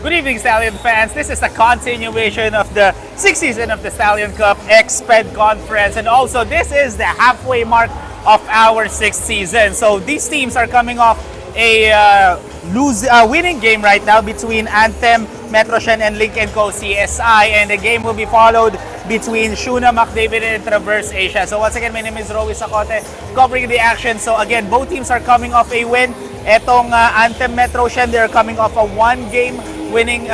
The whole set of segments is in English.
Good evening, Stallion fans. This is the continuation of the 6th season of the Stallion Cup X-Ped Conference. And also, this is the halfway mark of our 6th season. So these teams are coming off a winning game right now between Anthem, Metroshen, and Lynk and Co. CSI. And the game will be followed between Shuna, McDavid, and Traverse Asia. So once again, my name is Rowy Sacote, covering the action. So again, both teams are coming off a win. Etong Anthem Metroshen, they're coming off a one-game winning,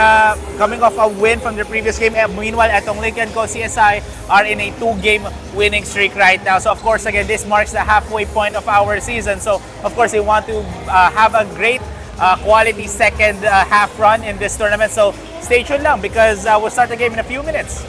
coming off a win from the previous game. Meanwhile, etong Lynk and Co. CSI are in a two-game winning streak right now. So of course, again, this marks the halfway point of our season. So of course, we want to have a great quality second half run in this tournament. So stay tuned lang because we'll start the game in a few minutes.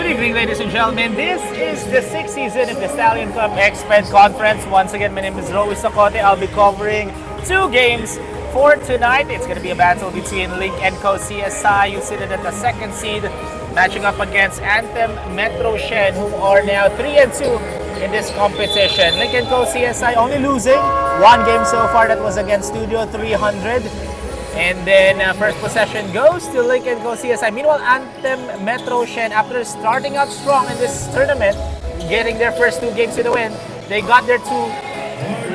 Good evening, ladies and gentlemen. This is the 6th season of the Stallion Cup Exped Conference. Once again, my name is Roy Socote. I'll be covering 2 games for tonight. It's going to be a battle between Lynk and Co CSI, who sit at the 2nd seed, matching up against Anthem Metroshen, who are now 3-2 in this competition. Lynk and Co CSI only losing 1 game so far. That was against Studio 300. And then first possession goes to Lynk and Co CSI. Meanwhile, Anthem Metroshen, after starting out strong in this tournament, getting their first 2 games to the win, they got their 2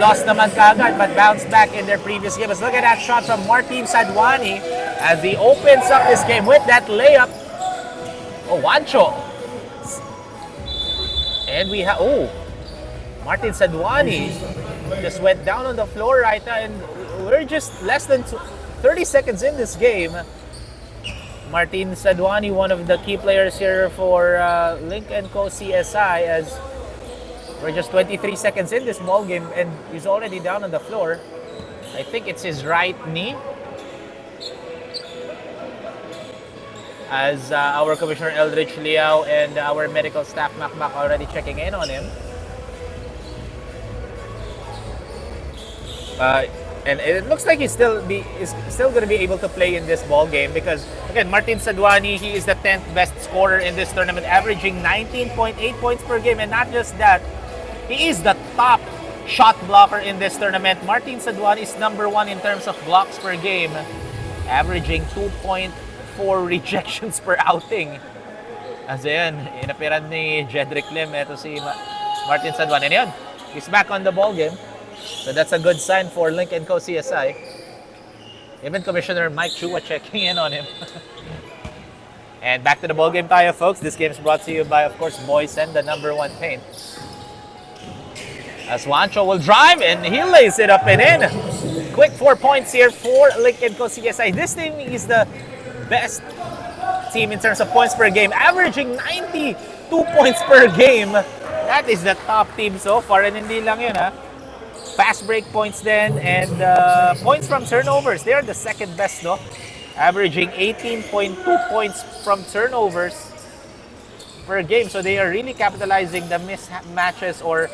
lost naman kaagad but bounced back in their previous game. Let's look at that shot from Martin Sadwani as he opens up this game with that layup. Oh, Wancho. And we have, Martin Sadwani just went down on the floor right now, and we're just less than 30 seconds in this game. Martin Sadwani, one of the key players here for Lynk and Co CSI, as we're just 23 seconds in this ball game and he's already down on the floor. I think it's his right knee, as our Commissioner Eldridge Liao and our medical staff Macmac already checking in on him. And it looks like is still going to be able to play in this ball game, because again, Martin Sadwani, he is the 10th best scorer in this tournament, averaging 19.8 points per game. And not just that, he is the top shot blocker in this tournament. Martin Sadwani is number 1 in terms of blocks per game, averaging 2.4 rejections per outing. As ayan, inapiran ni Jedrick Lim, ito si Martin Sadwani. And yun, he's back on the ball game. So that's a good sign for Lynk and Co CSI. Even Commissioner Mike Chua checking in on him. And back to the ball game tayo, folks. This game is brought to you by, of course, Boysen, the #1 paint. As Wancho will drive and he lays it up and in. Quick 4 points here for Lynk and Co CSI. This team is the best team in terms of points per game, averaging 92 points per game. That is the top team so far, and hindi lang yun, ha. Fast break points then, and points from turnovers. They're the 2nd best, no? Averaging 18.2 points from turnovers per game. So they are really capitalizing the mismatches or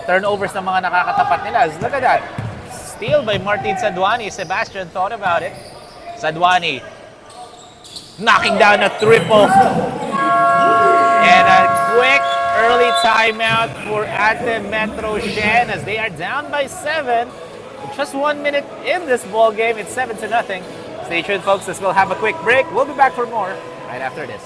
turnovers ng mga nakakatapat nila. Look at that. Steal by Martin Sadwani. Sebastian thought about it. Sadwani knocking down a triple. And a quick early timeout for Anthem Metroshen as they are down by 7. Just 1 minute in this ball game. It's 7-0. Stay tuned, folks, as we'll have a quick break. We'll be back for more right after this.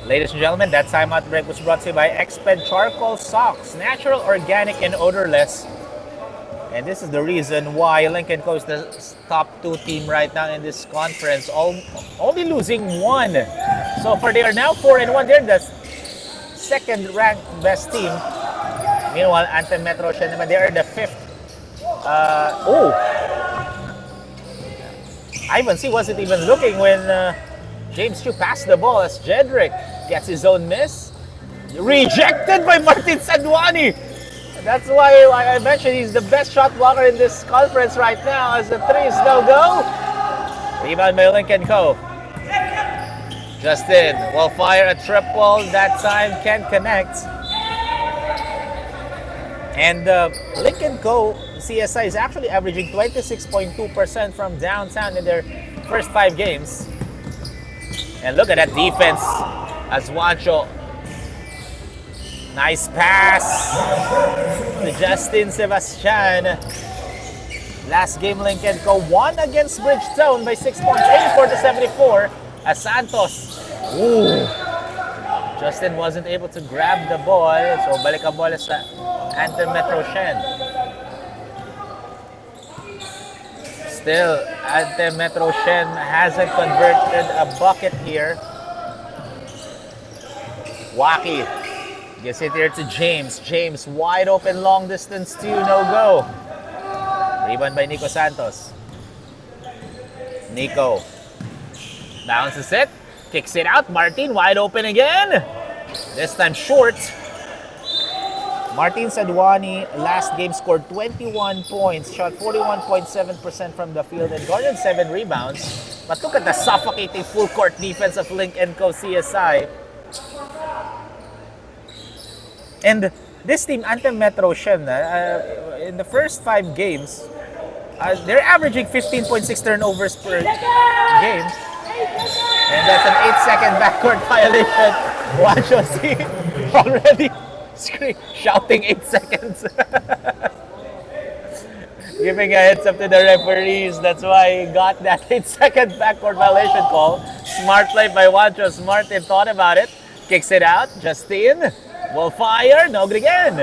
Ladies and gentlemen, that timeout break was brought to you by Exped Charcoal Socks, natural, organic, and odorless. And this is the reason why Lynk and Co is the top 2 team right now in this conference, only losing 1. So far, they are now 4-1. They're the 2nd ranked best team. Meanwhile, Anthem Metroshen, they are the 5th. Ivan C wasn't even looking when James Chu passed the ball as Jedrick gets his own miss. Rejected by Martin Sadwani. That's why I mentioned he's the best shot blocker in this conference right now, as the 3 is no go. Rebound by Lynk and Co. Justin will fire a triple. That time can't connect. And Lynk and Co CSI is actually averaging 26.2% from downtown in their first 5 games. And look at that defense as Wancho. Nice pass to Justin Sebastian. Last game, Lynk and Co won against Bridgetown by 6 points, 84-74. As Santos, Justin wasn't able to grab the ball, so balik ang bola sa Anthem Metroshen. Still, Anthem Metroshen hasn't converted a bucket here. Wacky gets it here to James. James wide open long distance two, no go. Rebound by Nico Santos. Nico bounces it, kicks it out. Martin wide open again. This time short. Martin Sadwani last game scored 21 points, shot 41.7% from the field and garnered 7 rebounds. But look at the suffocating full court defense of Lynk & Co. CSI. And this team, Anthem Metroshen, in the first 5 games, they're averaging 15.6 turnovers per game. And that's an 8-second backcourt violation. Watch us see already shouting 8 seconds. Giving a heads up to the referees. That's why he got that 8-second backcourt violation call. Smart play by Wancho. Martin thought about it. Kicks it out. Justin will fire. No good again.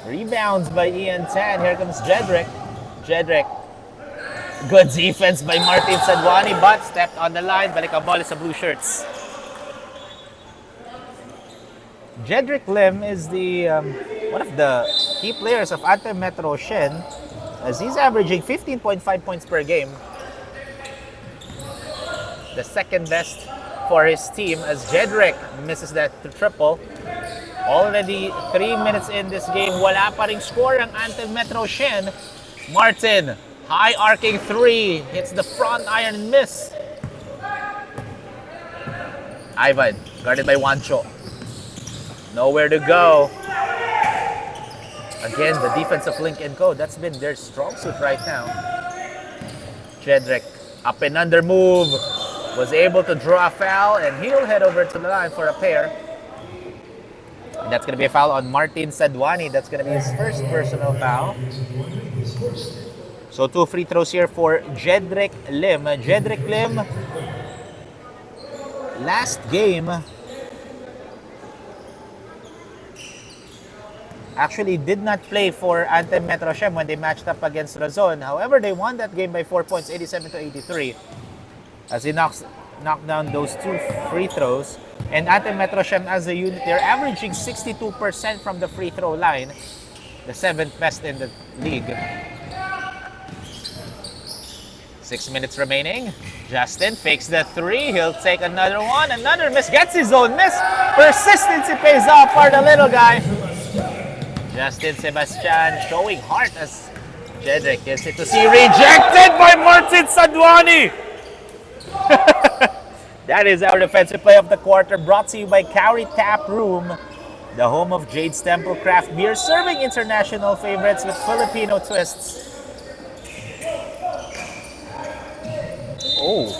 Rebounds by Ian Tan. Here comes Jedrick. Jedrick. Good defense by Martin Sadwani, but stepped on the line. Balik ang bola sa blue shirts. Jedrick Lim is the one of the key players of Anthem Metroshen, as he's averaging 15.5 points per game. The second best for his team, as Jedrick misses that triple. Already 3 minutes in this game, wala pa ring score ang Anthem Metroshen. Martin, high arcing three, hits the front iron and miss. Ivan, guarded by Wancho. Nowhere to go. Again, the defense of Lynk & Co. That's been their strong suit right now. Jedrick, up and under move. Was able to draw a foul, and he'll head over to the line for a pair. And that's going to be a foul on Martin Sadwani. That's going to be his first personal foul. So 2 free throws here for Jedrick Lim. Jedrick Lim, last game, actually did not play for Anthem Metroshen when they matched up against Razon. However, they won that game by 4 points, 87-83. As he knocked down those 2 free throws. And Anthem Metroshen as a unit, they're averaging 62% from the free throw line. The 7th best in the league. 6 minutes remaining. Justin fakes the 3. He'll take another one. Another miss. Gets his own miss. Persistency pays off for the little guy. Justin Sebastian showing heart as Jedrick gets it to see. Rejected by Martin Sadwani. That is our defensive play of the quarter, brought to you by Cowrie Tap Room, the home of Jade's Temple Craft Beer, serving international favorites with Filipino twists. Oh,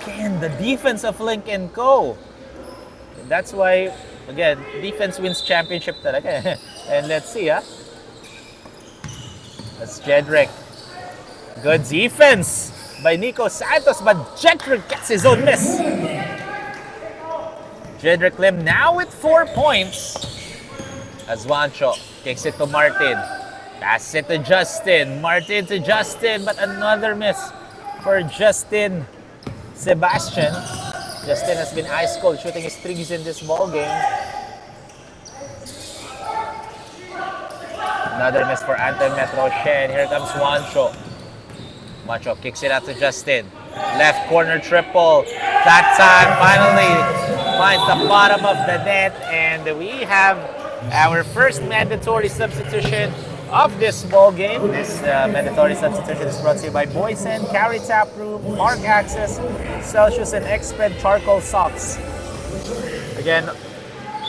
again, the defense of Lynk & Co. That's why, again, defense wins championship talaga. And let's see, That's Jedrick. Good defense by Nico Santos, but Jedrick gets his own miss. Jedrick Lim now with 4 points. As Wancho kicks it to Martin. Pass it to Justin. Martin to Justin, but another miss for Justin Sebastian. Justin has been ice cold, shooting his threes in this ball game. Another miss for Anthem Metroshen. Here comes Wancho. Wancho kicks it out to Justin. Left corner triple. That time finally finds the bottom of the net, and we have our first mandatory substitution of this ball game. This mandatory substitution is brought to you by Boysen, Cowrie Tap Room, Mark Access, Celsius, and Exped Charcoal Socks. Again,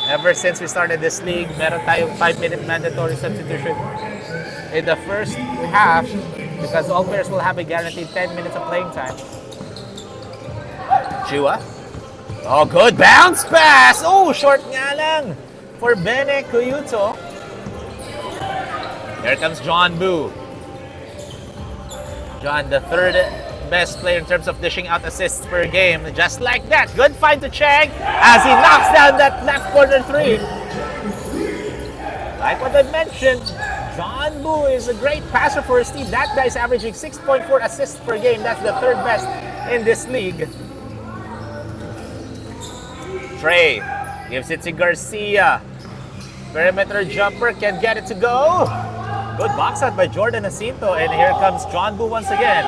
ever since we started this league, meron tayong 5-minute mandatory substitution in the first half because all players will have a guaranteed 10 minutes of playing time. Chua. Oh, good bounce pass! Oh, short nga lang for Bene Cuyuto. Here comes John Boo. John, the third best player in terms of dishing out assists per game. Just like that. Good find to Chang as he knocks down that left corner 3. Like what I mentioned, John Boo is a great passer for his team. That guy's averaging 6.4 assists per game. That's the third best in this league. Trey Gives it to Garcia. Perimeter jumper can get it to go. Good box out by Jordan Jacinto. And here comes John Boo once again.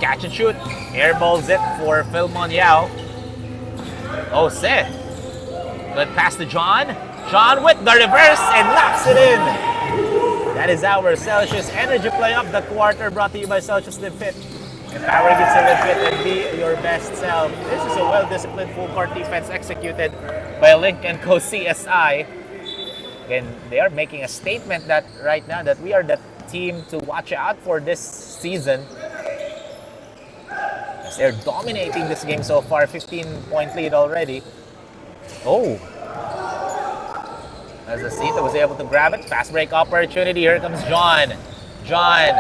Catch and shoot. Airballs it for Philmon Yao. Jose. Good pass to John. John with the reverse and locks it in. That is our Celsius Energy Play of the Quarter, brought to you by Celsius Live Fit. Empowering you to live fit and be your best self. This is a well-disciplined full-court defense executed by Lynk and Co. CSI. And they are making a statement that right now that we are the team to watch out for this season. As they're dominating this game so far, 15-point lead already. Oh. As Jacinto was able to grab it, fast break opportunity. Here comes John. John.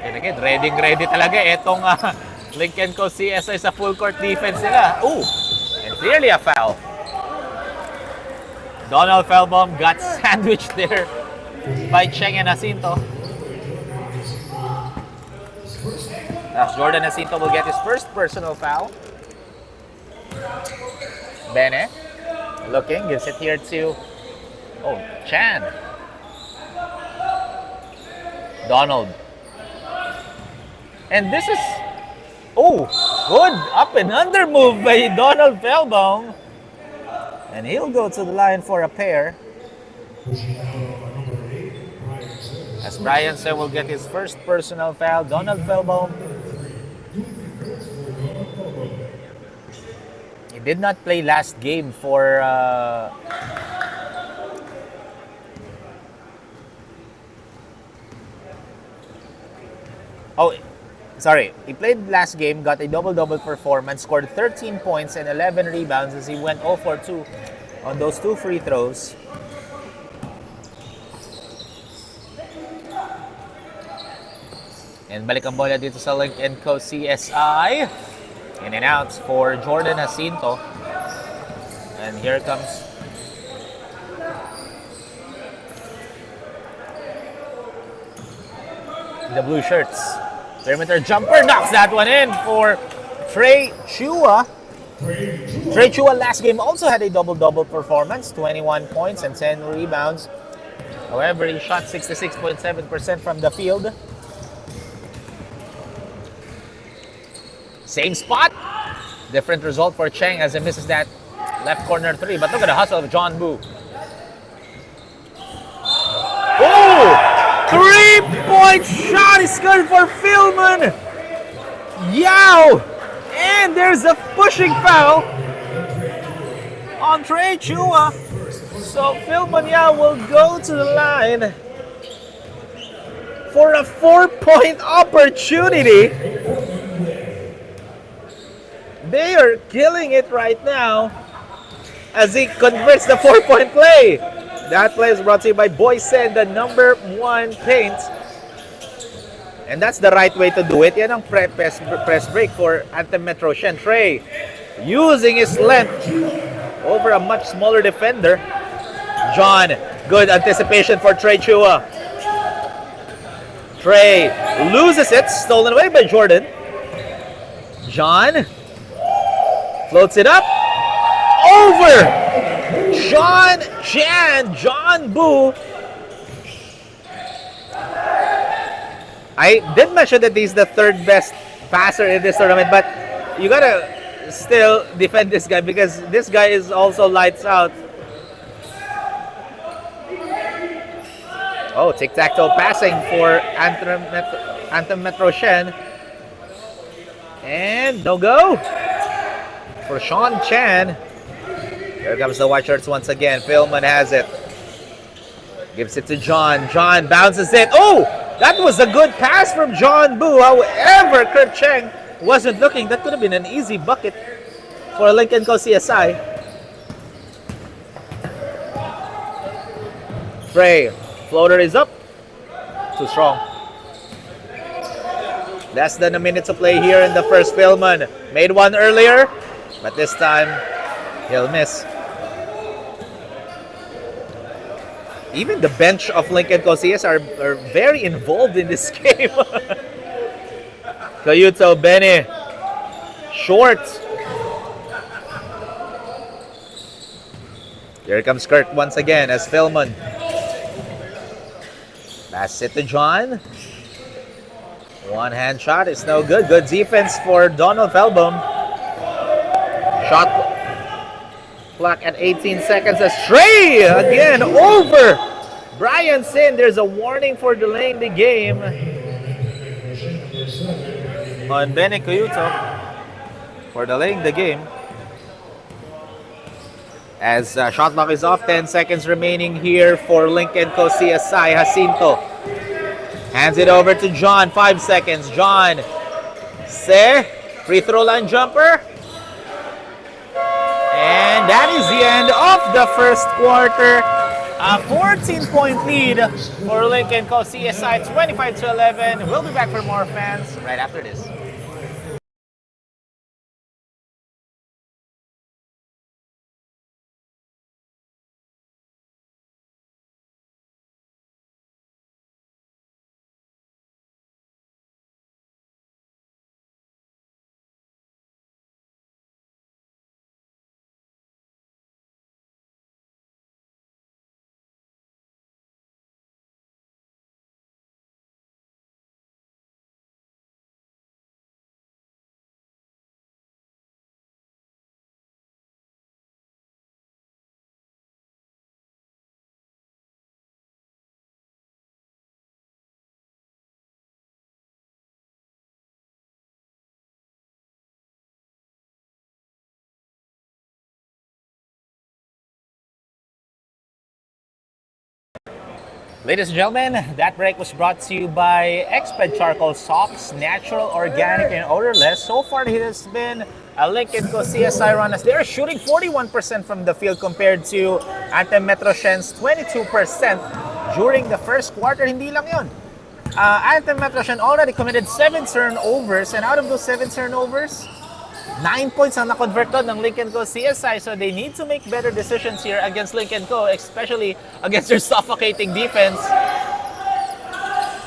And again, ready talaga itong Lynk & Co. CSI sa full court defense nila. Ooh, and clearly a foul. Donald Felbaum got sandwiched there by Cheng and Jacinto. As Jordan Jacinto will get his first personal foul. Bene looking, gives it here to Chan. Donald. And this is good up and under move by Donald Felbaum. And he'll go to the line for a pair. As Brian said, will get his first personal foul. Donald Felbaum. He did not play last game for he played last game, got a double-double performance, scored 13 points and 11 rebounds as he went 0 for 2 on those 2 free throws. And balik ang bola dito sa Lynk & Co. CSI. In and out for Jordan Jacinto. And here comes the blue shirts. Perimeter jumper knocks that one in for Trey Chua. Trey Chua last game also had a double-double performance, 21 points and 10 rebounds. However, he shot 66.7% from the field. Same spot. Different result for Cheng as he misses that left corner 3. But look at the hustle of John Boo. Oh! 3-point shot is good for Philmon Yao. And there's a pushing foul on Trey Chua. So Philmon Yao will go to the line for a 4-point opportunity. They are killing it right now as he converts the 4-point play. That play is brought to you by Boysen, the #1 paint. And that's the right way to do it. Yan ang press break for Anthem Metroshen. Trey using his length over a much smaller defender. John, good anticipation for Trey Chua. Trey loses it, stolen away by Jordan. John floats it up. Over! John Chan, John Boo. I did mention that he's the 3rd best passer in this tournament, but you gotta still defend this guy because this guy is also lights out. Oh, tic-tac-toe passing for Anthem Metroshen. And no go for Sean Chan. Here comes the white shirts once again. Philmon has it. Gives it to John. John bounces it. Oh! That was a good pass from John Boo. However, Kurt Cheng wasn't looking. That could have been an easy bucket for Lynk & Co. CSI. Frey. Floater is up. Too strong. Less than a minute to play here in the first. Philmon made one earlier, but this time he'll miss. Even the bench of Lynk and Cosias are very involved in this game. Cayuto, Bene, short. Here comes Kurt once again as Philmon. Pass it to John. One hand shot is no good. Good defense for Donald Felbom. Shot clock at 18 seconds. A stray again over Brian Sin. There's a warning for delaying the game on Bene Cayuto for delaying the game. As shot clock is off, 10 seconds remaining here for Lynk and Cosiasay. Jacinto hands it over to John. 5 seconds. John. Free throw line jumper. And that is the end of the first quarter. A 14-point lead for Lynk and Cosiasay, 25-11. We'll be back for more fans right after this. Ladies and gentlemen, that break was brought to you by Exped Charcoal Soaps, natural, organic, and odorless. So far, it has been a Lynk and Cosiasay run as they're shooting 41% from the field compared to Anthem Metroshen's 22% during the first quarter. Hindi lang yun. Anthem Metroshen already committed 7 turnovers, and out of those 7 turnovers, 9 points ang na-convert doon ng Lynk and Co CSI, so they need to make better decisions here against Lynk and Co, especially against their suffocating defense.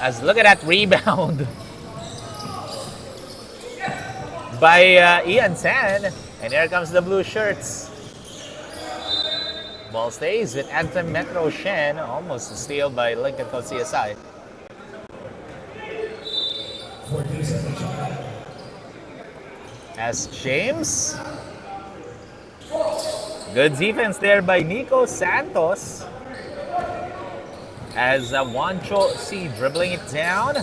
As look at that rebound by Ian San, and here comes the blue shirts. Ball stays with Anthem Metroshen, almost a steal by Lynk and Co CSI. As James, good defense there by Nico Santos. As Wancho C dribbling it down.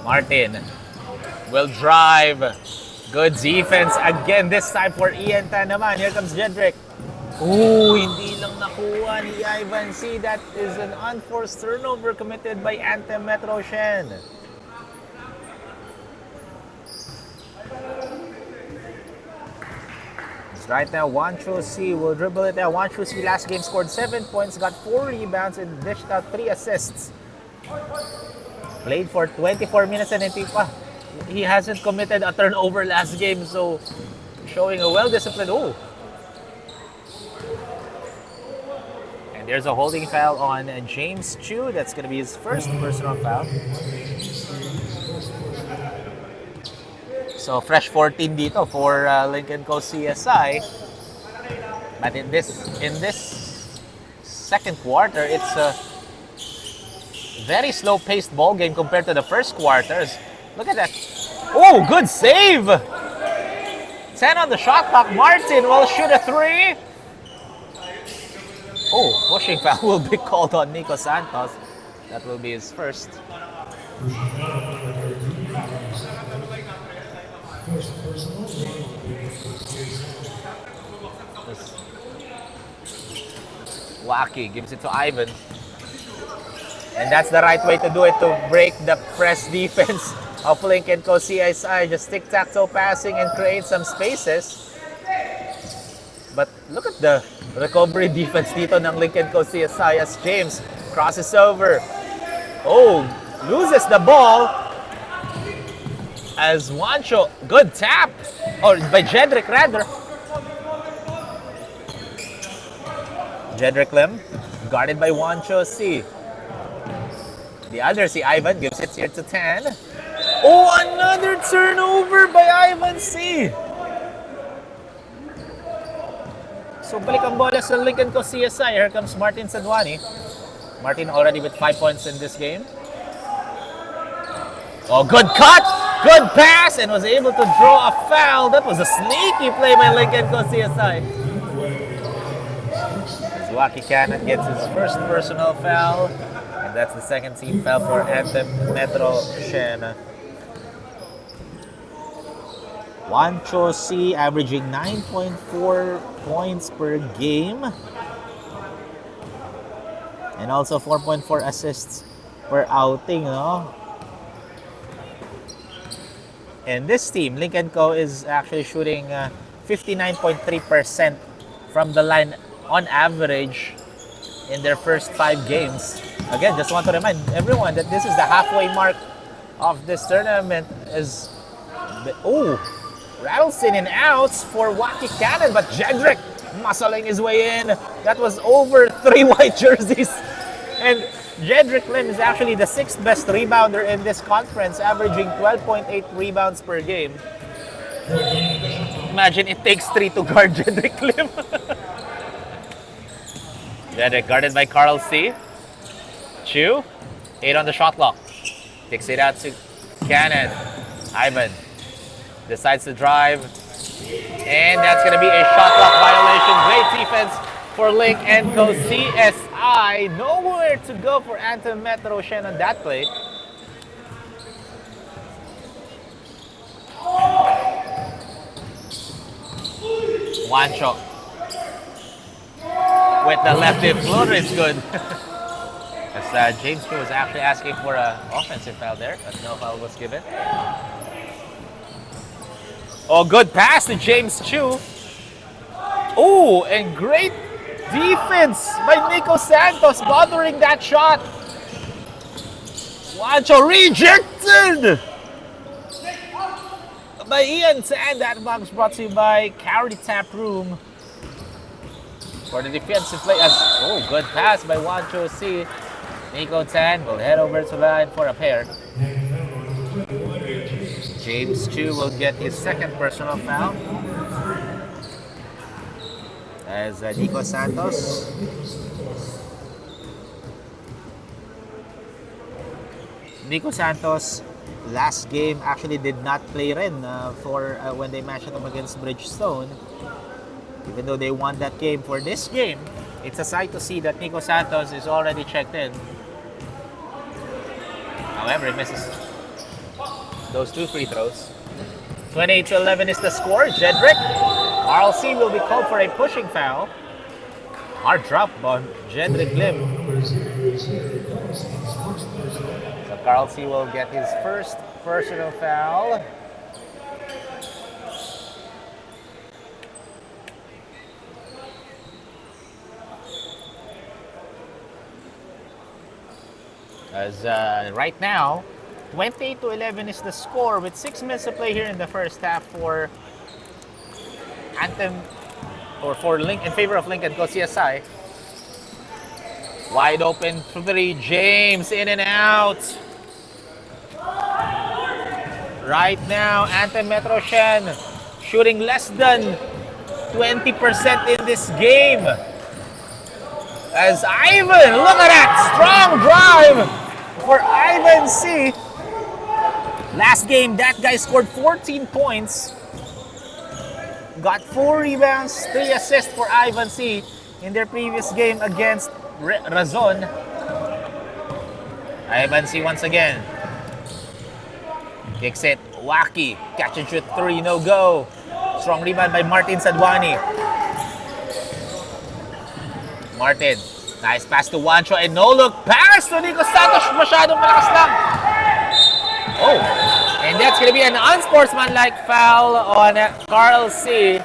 Martin will drive. Good defense again, this time for Ian Tan naman. Here comes Jedrick. Ooh, hindi lang nakuha ni Ivan C. That is an unforced turnover committed by Anthem Metroshen. Right now, Wancho C will dribble it there. Wancho C last game scored 7 points, got 4 rebounds, and dished out 3 assists. Played for 24 minutes and he hasn't committed a turnover last game, so showing a well-disciplined. Oh. And there's a holding foul on James Chu. That's going to be his first personal foul. So fresh 14 dito for Lynk and Co CSI. But in this second quarter, it's a very slow-paced ball game compared to the first quarters. Look at that. Oh, good save! 10 on the shot clock. Martin will shoot a 3. Oh, pushing foul will be called on Nico Santos. That will be his first. Wacky gives it to Ivan. And that's the right way to do it, to break the press defense of Lynk and Co CSI. Just tic-tac-toe passing and create some spaces. But look at the recovery defense dito ng Lynk and Co CSI as James crosses over. Oh, loses the ball. As Wancho, good tap. Or by Jedrick rather. Jedrick Lim, guarded by Wancho C. The other C, Ivan, gives it here to Tan. Oh, another turnover by Ivan C. So balik ang bola sa Lincoln ko CSI. Here comes Martin Sadwani. Martin already with 5 points in this game. Oh, good cut! Good pass! And was able to draw a foul. That was a sneaky play by Lincoln ko CSI. Wacky Cannon gets his first personal foul. And that's the second team foul for Anthem Metroshen. Wancho C averaging 9.4 points per game. And also 4.4 assists per outing, no? And this team, Lincoln Co, is actually shooting 59.3% from the line on average in their first 5 games. Again, just want to remind everyone that this is the halfway mark of this tournament. Rattles in and outs for Wacky Cannon, but Jedrick muscling his way in. That was over 3 white jerseys. And Jedrick Lim is actually the 6th best rebounder in this conference, averaging 12.8 rebounds per game. Imagine it takes 3 to guard Jedrick Lim. Jedrick guarded by Carl C. Chu, 8 on the shot clock. Kicks it out to Cannon. Ivan decides to drive. And that's going to be a shot clock violation. Great defense for Lynk and Co CSI. Nowhere to go for Anthem Metroshen on that play. Wancho with the lefty floater, it's good. As James Chu was actually asking for an offensive foul there, but no foul was given. Oh, good pass to James Chu. Oh, and great defense by Nico Santos bothering that shot. Wancho rejected by Ian Tan. That box brought to you by Carry Tap Room for the defensive play. Good pass by Wancho C. Nico Tan will head over to the line for a pair. James Chu will get his second personal foul as Nico Santos last game actually did not play rin for when they matched up against Bridgestone. Even though they won that game, for this game, it's a sight to see that Nico Santos is already checked in. However, he misses those 2 free throws. 28-11 is the score. Jedrick. RLC will be called for a pushing foul. Hard drop on Jedrick Lim. So Carl C will get his first personal foul. As right now, 28-11 is the score with 6 minutes to play here in the first half for Anthem, or for Link, in favor of Lincoln Co CSI. Wide open 3, James in and out. Right now, Anthem Metroshen shooting less than 20% in this game. As Ivan, look at that strong drive for Ivan C. Last game, that guy scored 14 points. Got 4 rebounds, 3 assists for Ivan C in their previous game against Razon. Ivan C once again. Kicks it, Wacky. Catch and shoot 3, no go. Strong rebound by Martin Sadwani. Martin, nice pass to Wancho and no look pass to Nico Santos. Masyadong malakas lang. Oh, and that's going to be an unsportsmanlike foul on Carl C.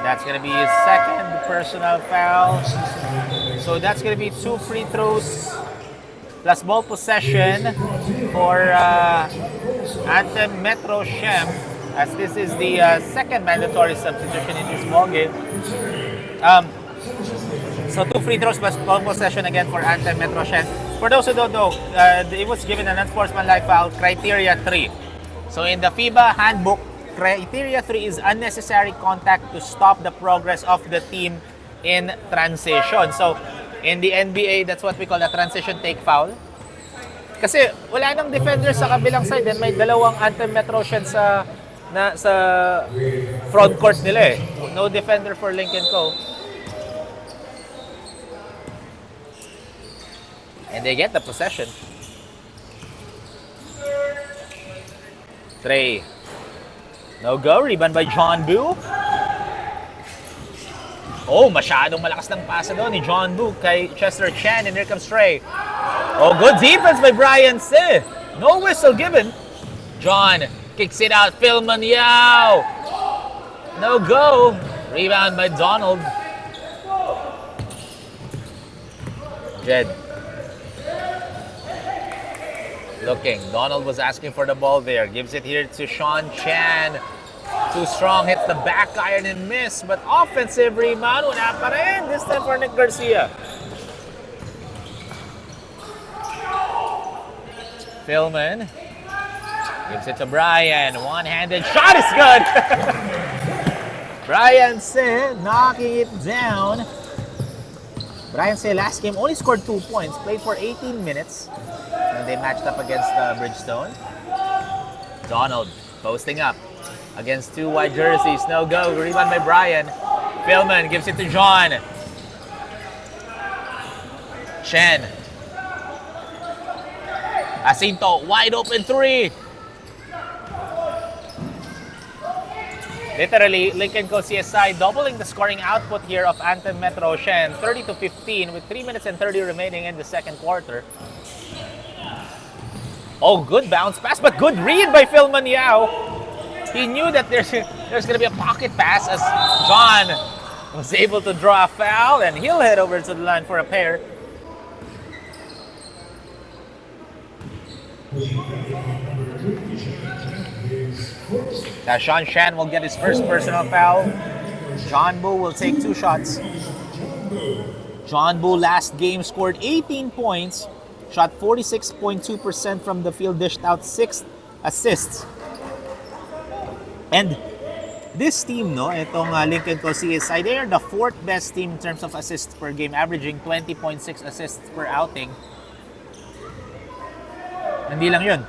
That's going to be his second personal foul. So that's going to be 2 free throws plus ball possession for Anthem Metroshen, as this is the second mandatory substitution in this ball game. So 2 free throws plus ball possession again for Anthem Metroshen. For those who don't know, it was given an unsportsmanlike foul, criteria 3. So in the FIBA handbook, criteria 3 is unnecessary contact to stop the progress of the team in transition. So in the NBA, that's what we call a transition take foul. Kasi wala nang defenders sa kabilang side, and may dalawang Anthem Metroshen sa front court nila eh. No defender for Lynk and Co. And they get the possession. Trey. No go. Rebound by John Boo. Oh, masyadong malakas ng pasa doon ni John Boo kay Chester Chan, and here comes Trey. Oh, good defense by Brian Se. No whistle given. John kicks it out. Philman Yao. No go. Rebound by Donald. Jed. Looking. Donald was asking for the ball there. Gives it here to Sean Chan. Too strong. Hits the back iron and miss. But offensive rebound. Wala pa rin. This time for Nick Garcia. Philman. Gives it to Brian. One-handed shot is good. Brian Se knocking it down. Brian Se last game only scored 2 points. Played for 18 minutes. And they matched up against Bridgestone. Donald posting up against 2 white jerseys. No go. Rebound by Brian. Philman gives it to John. Chen. Jacinto, wide open 3. Literally, Lynk & Co CSI doubling the scoring output here of Anthem Metroshen. 30-15 with 3 minutes and 30 remaining in the second quarter. Oh, good bounce pass, but good read by Philman Yao. He knew that there's going to be a pocket pass as John was able to draw a foul, and he'll head over to the line for a pair. Now Sean Chan will get his first personal foul. John Boo will take 2 shots. John Boo last game scored 18 points. Shot 46.2% from the field, dished out 6 assists. And this team, no, itong Lynk & Co CSI, they are the 4th best team in terms of assists per game, averaging 20.6 assists per outing. Hindi lang yun.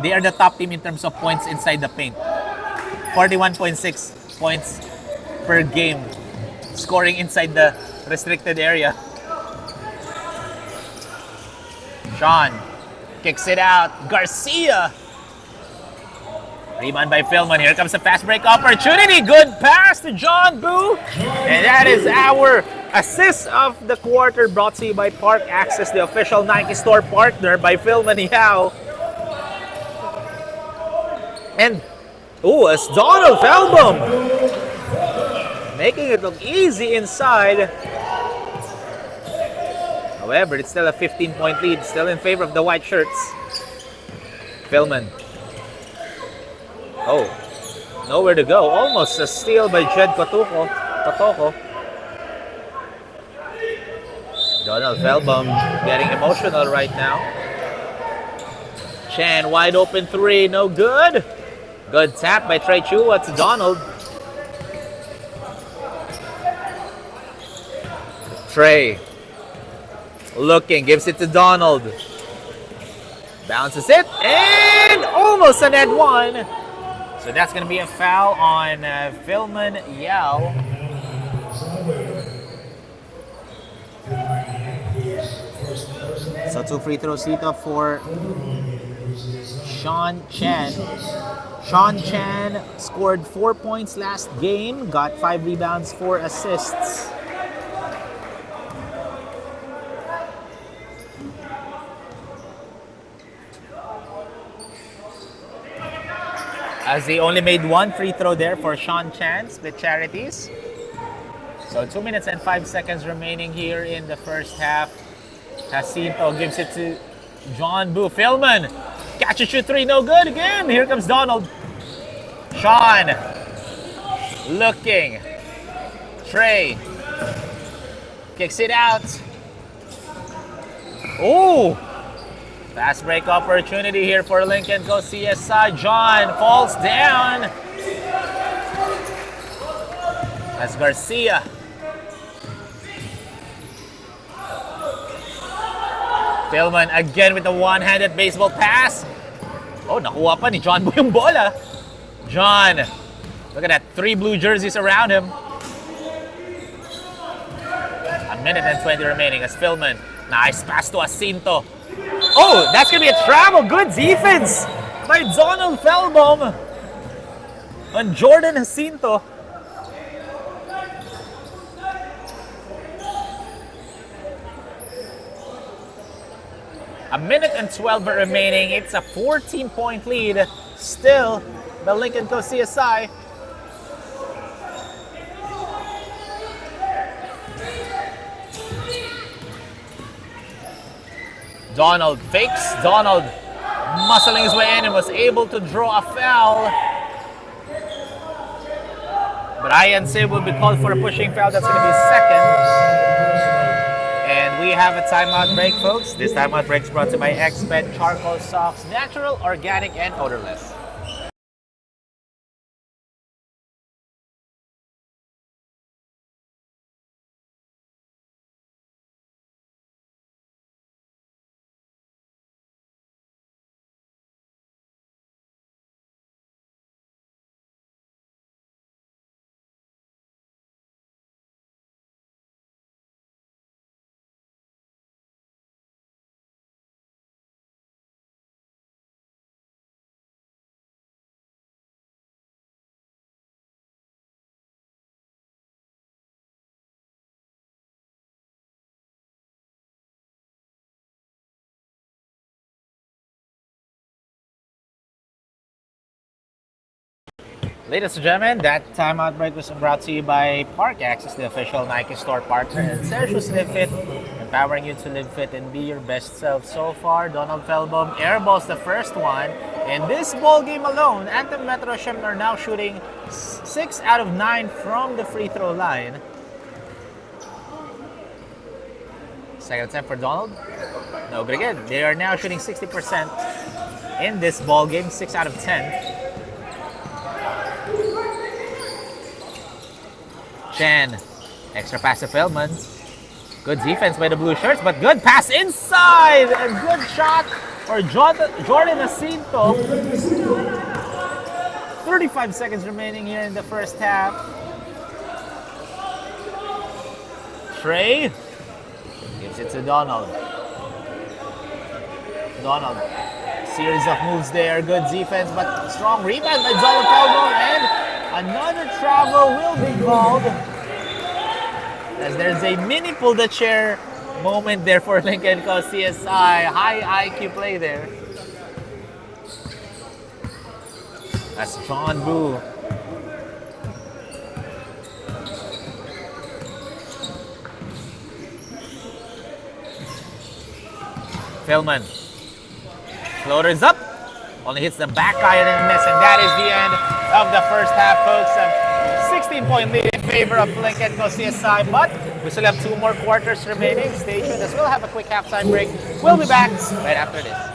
They are the top team in terms of points inside the paint. 41.6 points per game, scoring inside the restricted area. Sean kicks it out. Garcia. Rebound by Philman. Here comes a fast break opportunity. Good pass to John Boo. And that is our assist of the quarter, brought to you by Park Access, the official Nike store partner, by Philman Yao. And, as Donald Feldbaum making it look easy inside. However, it's still a 15-point lead, still in favor of the white shirts. Philman. Oh, nowhere to go. Almost a steal by Jed Kotoko. Donald Feldbaum getting emotional right now. Chan, wide open 3, no good. Good tap by Trey Chua to Donald. Trey. Looking, gives it to Donald. Bounces it, and almost a net 1. So that's going to be a foul on Philman Yao. So 2 free throws dito for Sean Chan. Sean Chan scored 4 points last game, got 5 rebounds, 4 assists. As he only made 1 free throw there for Sean Chan, split charities. So 2 minutes and 5 seconds remaining here in the first half. Jacinto gives it to John Boo. Philman. Catch and shoot three. No good again. Here comes Donald. Sean. Looking. Trey. Kicks it out. Oh! Fast break opportunity here for Lynk and go CSI. John falls down. That's Garcia. Philman again with the one-handed baseball pass. Oh, nakuha pa ni John Boo yung bola. John. Look at that. 3 blue jerseys around him. A minute and 20 remaining as Philman. Nice pass to Jacinto. Oh, that's going to be a travel. Good defense by Donald Felbaum on Jordan Jacinto. A minute and 12 remaining. It's a 14-point lead. Still, the Lincoln Co. CSI. Donald fakes. Donald muscling his way in and was able to draw a foul. But Ian Sim will be called for a pushing foul. That's going to be second. And we have a timeout break, folks. This timeout break is brought to you by Exped Charcoal Socks, natural, organic, and odorless. Ladies and gentlemen, that timeout break was brought to you by Park Access, the official Nike store partner, and Sergio's Live Fit, empowering you to live fit and be your best self. So far, Donald Felbaum airballs the first one. In this ball game alone, Anthem Metroshen are now shooting 6 out of 9 from the free throw line. Second attempt for Donald. No good again. They are now shooting 60% in this ball game, 6 out of 10. Chen, extra pass to Feldman. Good defense by the blue shirts, but good pass inside! A good shot for Jordan Jacinto. 35 seconds remaining here in the first half. Trey gives it to Donald. Donald, series of moves there. Good defense, but strong rebound by Donald Felbaum, and another travel will be called, as there's a mini pull the chair moment there for Lincoln Co. CSI. High IQ play there. That's John Boo. Philman. Floater's up. Only hits the back iron and miss, and that is the end of the first half, folks. A 16-point lead in favor of Lincoln Co. CSI, but we still have 2 more quarters remaining. Stay tuned as we'll have a quick halftime break. We'll be back right after this.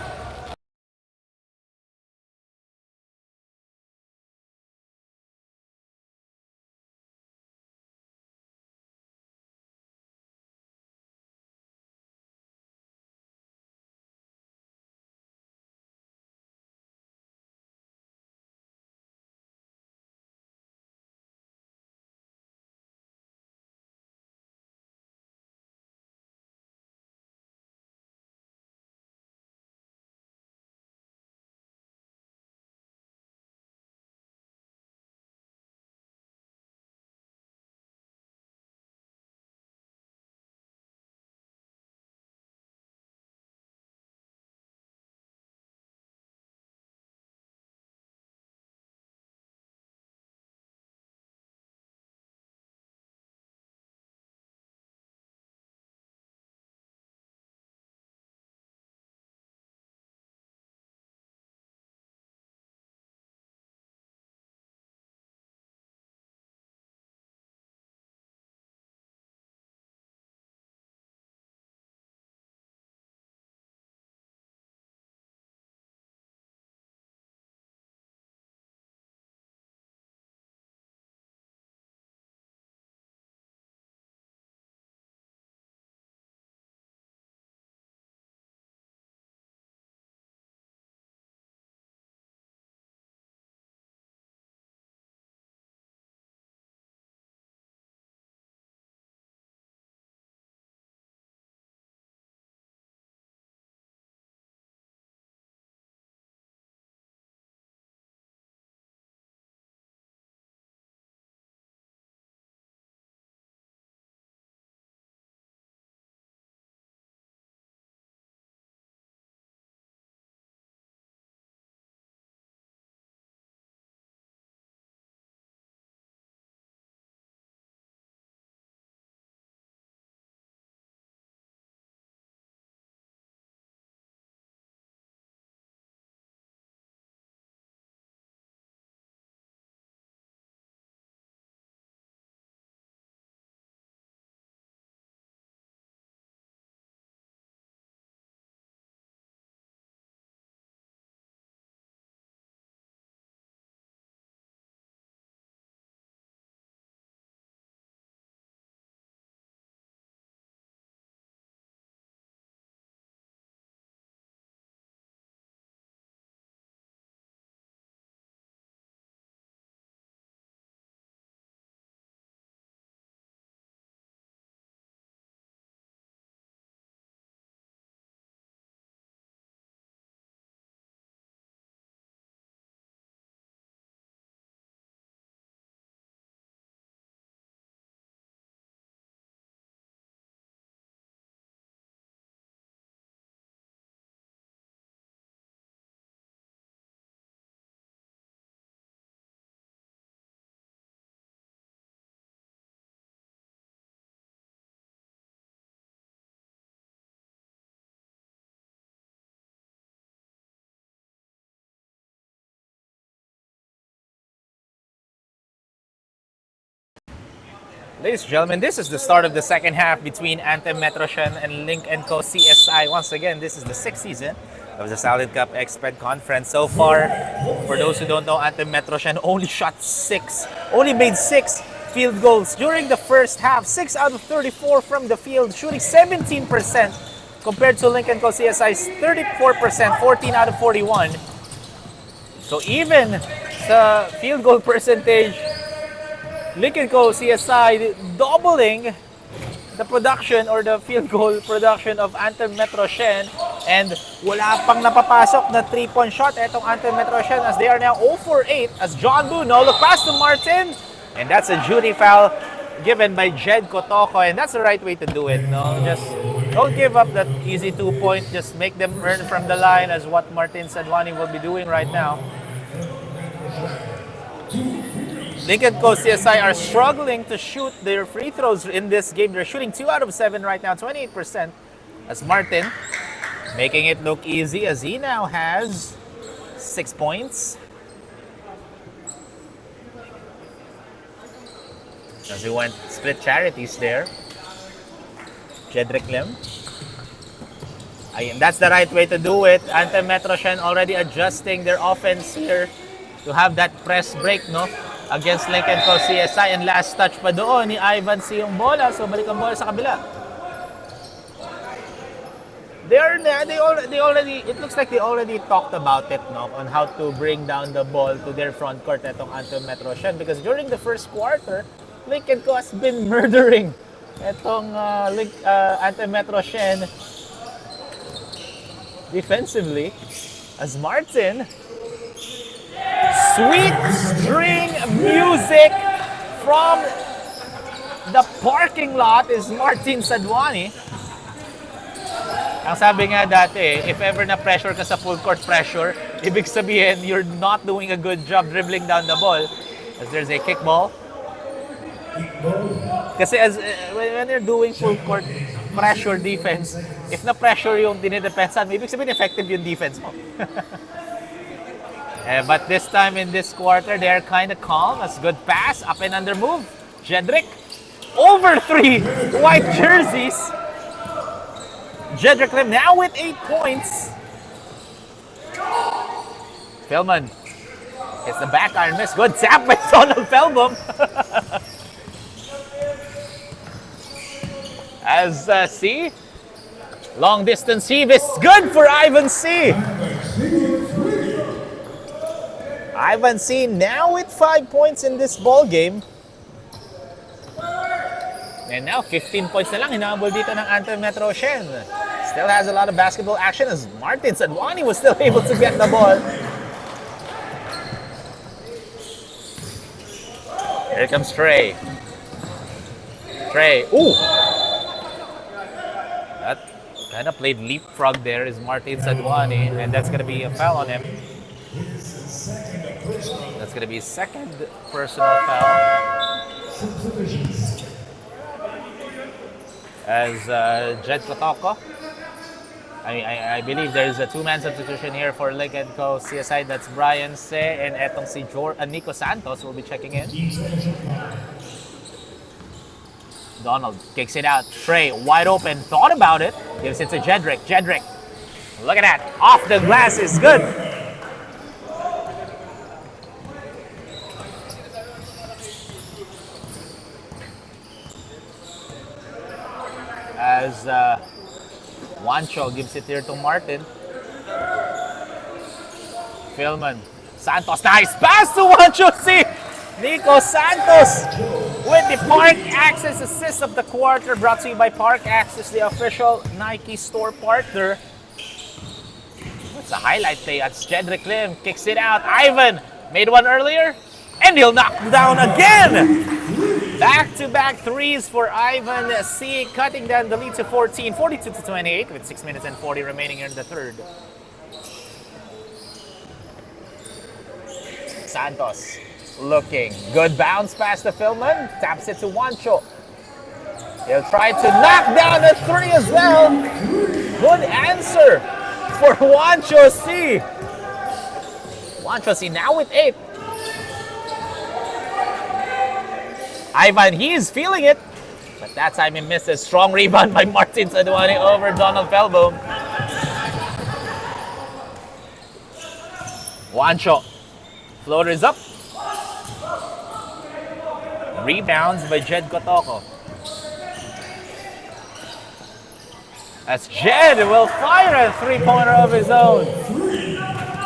Ladies and gentlemen, this is the start of the second half between Anthem Metroshen and Lynk & Co. CSI. Once again, this is the 6th season of the Stallion Cup Exped Conference. So far, for those who don't know, Anthem Metroshen only made 6 field goals during the first half. 6 out of 34 from the field, shooting 17% compared to Lynk & Co. CSI's 34%, 14 out of 41. So even the field goal percentage, Lynk & Co. CSI doubling the production or the field goal production of Anthem Metroshen, and wala pang napapasok na 3-point shot etong Anthem Metroshen as they are now 0 for 8 as John Boo no look pass to Martin, and that's a duty foul given by Jed Kotoko, and that's the right way to do it. No, just don't give up that easy 2-point, just make them earn from the line as what Martin Sadwani will be doing right now. Lynk & Co. CSI are struggling to shoot their free throws in this game. They're shooting 2 out of 7 right now, 28%. As Martin making it look easy as he now has 6 points. As he went split charities there. Jedrick Lim. That's the right way to do it. Anthem Metroshen already adjusting their offense here to have that press break, no? Against Lynk & Co. CSI, and last touch pa doon ni Ivan C. yung bola, so balik ang bola sa kabila. It looks like they already talked about it, no, on how to bring down the ball to their front court etong Anthem Metroshen, because during the first quarter, Lynk & Co. has been murdering etong Anthem Metroshen defensively as Martin. Sweet string music from the parking lot is Martin Sadwani. Ang sabi nga dati, if ever na pressure ka sa full court pressure, ibig sabihin you're not doing a good job dribbling down the ball. As there's a kickball. Kasi when you're doing full court pressure defense, if na pressure yung dinidepensan mo, ibig sabihin effective yung defense mo. But this time in this quarter, they're kind of calm. As good pass, up and under move. Jedrick, over 3 white jerseys. Jedrick Lim now with 8 points. Philman hits the back iron miss. Good tap by Donald Felbum. As C, long distance heave is good for Ivan C. Ivan C now with 5 points in this ball game. And now 15 points na lang hinabol dito ng Anthem Metroshen. Still has a lot of basketball action as Martin Sadwani was still able to get the ball. Here comes Trey. Ooh! That kind of played leapfrog there is Martin Sadwani, and that's going to be a foul on him. That's going to be his second personal foul. As Jed Kotoko, I believe there's a 2-man substitution here for Lynk & Co. CSI. That's Brian Se and etong si Nico Santos will be checking in. Donald kicks it out. Trey wide open, thought about it. Gives it to Jedrick. Look at that. Off the glass is good. As Juancho gives it here to Martin. Philman. Santos, nice pass to Juancho. See, Nico Santos with the Park Access assist of the quarter, brought to you by Park Access, the official Nike store partner. That's a highlight play as Jedrick Lim kicks it out. Ivan made one earlier, and he'll knock down again. Back-to-back threes for Ivan C, cutting down the lead to 14, 42-28, with 6 minutes and 40 remaining here in the third. Santos looking. Good bounce pass to Philman. Taps it to Juancho. He'll try to knock down a 3 as well. Good answer for Juancho C. Juancho C now with 8. Ivan, he is feeling it. But that time he missed a strong rebound by Martin Saduani over Donald Felbo. Juancho. Floater is up. Rebounds by Jed Kotoko. As Jed will fire a three-pointer of his own.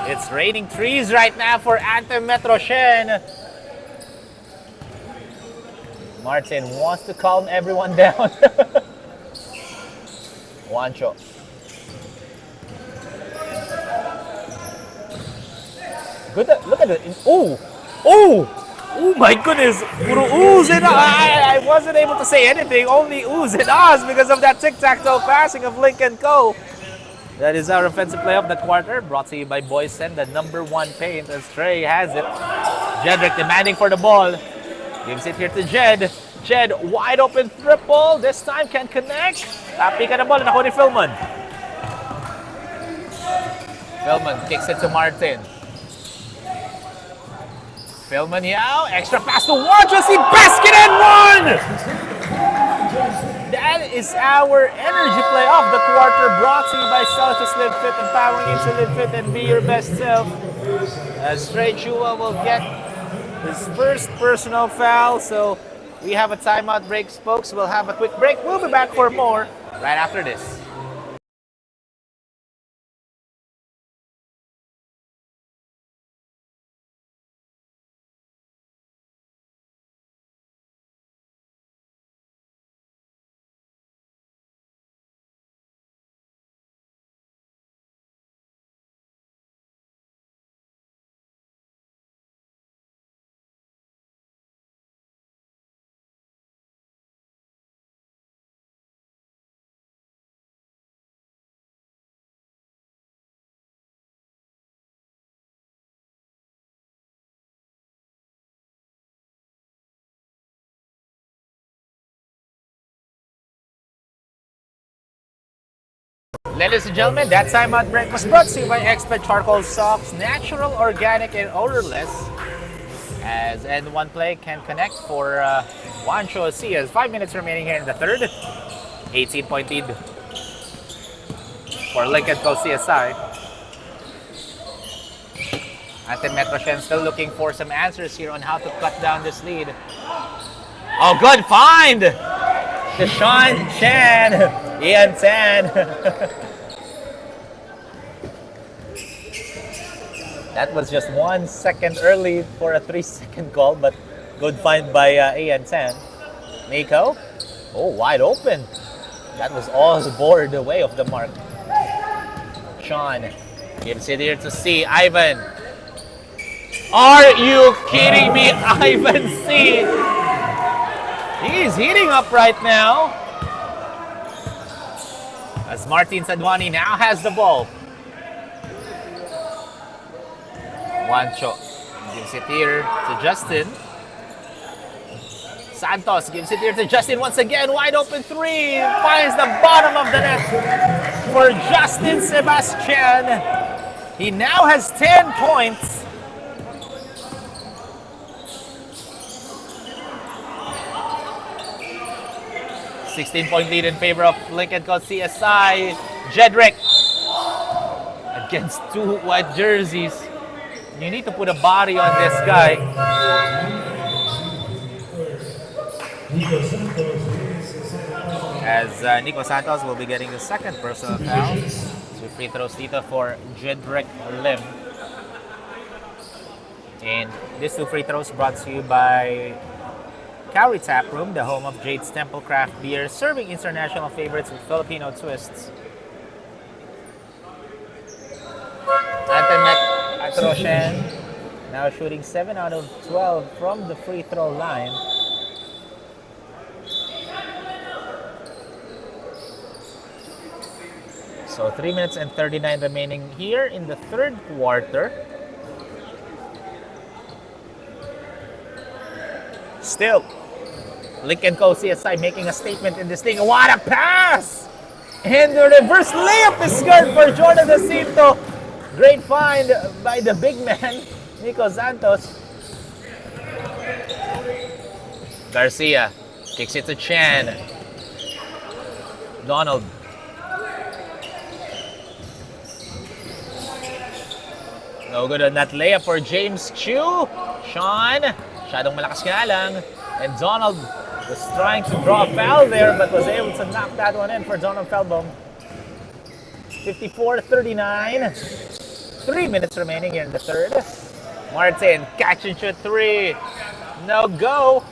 It's raining threes right now for Anthem Metroshen. Martin wants to calm everyone down. Juancho. Good, look at it. Ooh! Ooh! Oh my goodness! Puro oohs and I wasn't able to say anything. Only oohs and ahs because of that tic-tac-toe passing of Lynk and Co. That is our offensive play of the quarter. Brought to you by Boysen, the #1 paint, as Trey has it. Jedrick demanding for the ball. Gives it here to Jed. Jed, wide open triple. This time can connect. Tapi ka na ball. Naku ni Philman. Philman kicks it to Martin. Philman Yao. Extra pass to Juancho. See basket and one! That is our energy play of the quarter. Brought to you by Celtics Live Fit, empowering you to live fit and be your best self. As Trey Chua will get his first personal foul. So we have a timeout break, folks. We'll have a quick break. We'll be back for more right after this. Ladies and gentlemen, that timeout break was brought to you by Expert Charcoal Socks, natural, organic, and odorless. As N1 play can connect for Juancho Cias. 5 minutes remaining here in the third. 18-point lead for Lynk and Co CSI. Anthem Metroshen still looking for some answers here on how to cut down this lead. Oh, good find! Deshaun Chan, Ian Tan. That was just 1 second early for a 3-second call, but good find by Ian Tan. Nico, oh, wide open. That was all board away of the mark. Sean gives it here to C. Ivan. Are you kidding me, Ivan C? He's heating up right now. As Martin Sadwani now has the ball. Juancho gives it here to Justin. Santos gives it here to Justin once again. Wide open three. Finds the bottom of the net for Justin Sebastian. He now has 10 points. .16 lead in favor of Lynk & Co CSI. Jedrick against two white jerseys. You need to put a body on this guy. As Nico Santos will be getting the second personal foul. 2 free throws dito for Jedrick Lim. And these 2 free throws brought to you by Cowrie Tap Room, the home of Jade's Temple Craft Beer, serving international favorites with Filipino twists. Anthem Metroshen now shooting 7 out of 12 from the free throw line. So 3 minutes and 39 remaining here in the third quarter. Still, Lynk & Co CSI making a statement in this thing. What a pass! And the reverse layup is good for Jordan Jacinto. Great find by the big man, Nico Santos. Garcia kicks it to Chan. Donald. No good on that layup for James Chu. Sean, masyadong malakas nga lang. And Donald was trying to draw a foul there but was able to knock that one in for Donald Feldbaum. 54-39. 3 minutes remaining in the third. Martin, catch and shoot three. No go.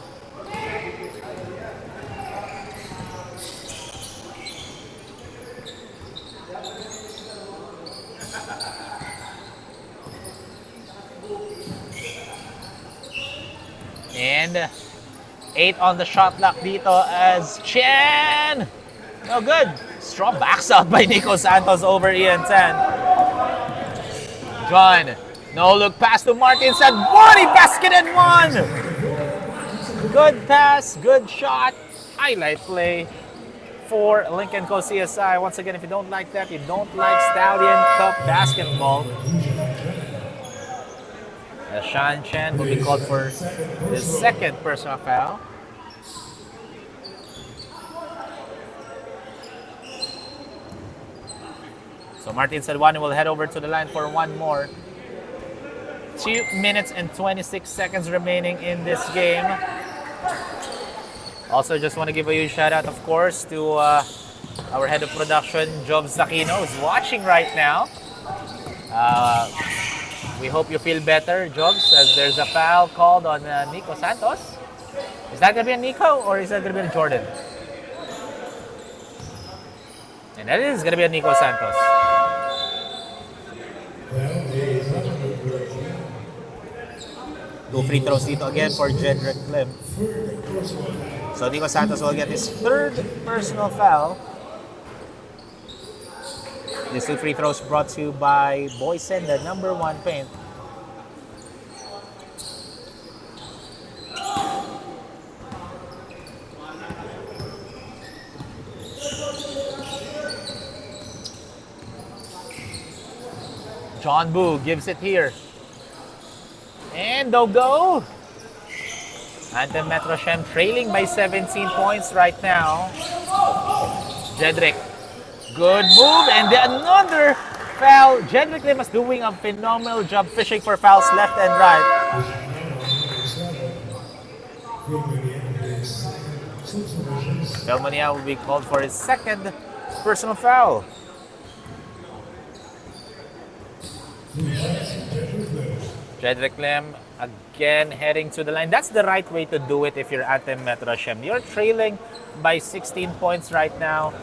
And 8 on the shot clock dito as Chen. No good. Strong backs out by Nico Santos over Ian Tan. John. No look pass to Martin. Said body basket and one. Good pass. Good shot. Highlight play for Lynk & Co CSI. Once again, if you don't like that, you don't like Stallion Cup basketball. Shan Chen will be called for his second personal foul. So Martin Salwani will head over to the line for one more. 2 minutes and 26 seconds remaining in this game. Also, just want to give a huge shout out, of course, to our head of production, Jobs Aquino, who's watching right now. We hope you feel better, Jobs, as there's a foul called on Nico Santos. Is that going to be a Nico or is that going to be a Jordan? And that is going to be a Nico Santos. Two free throws dito again for Jedrick Clem. So Nico Santos will get his third personal foul. These two free throws brought to you by Boysen, the number one paint. John Boo gives it here. And no go. Anthem Metroshen trailing by 17 points right now. Jedrick. Good move, and another foul. Jedrick Lim is doing a phenomenal job fishing for fouls left and right. Felmania will be called for his second personal foul. Jedrick Lim again heading to the line. That's the right way to do it if you're Anthem Metroshen. You're trailing by 16 points right now.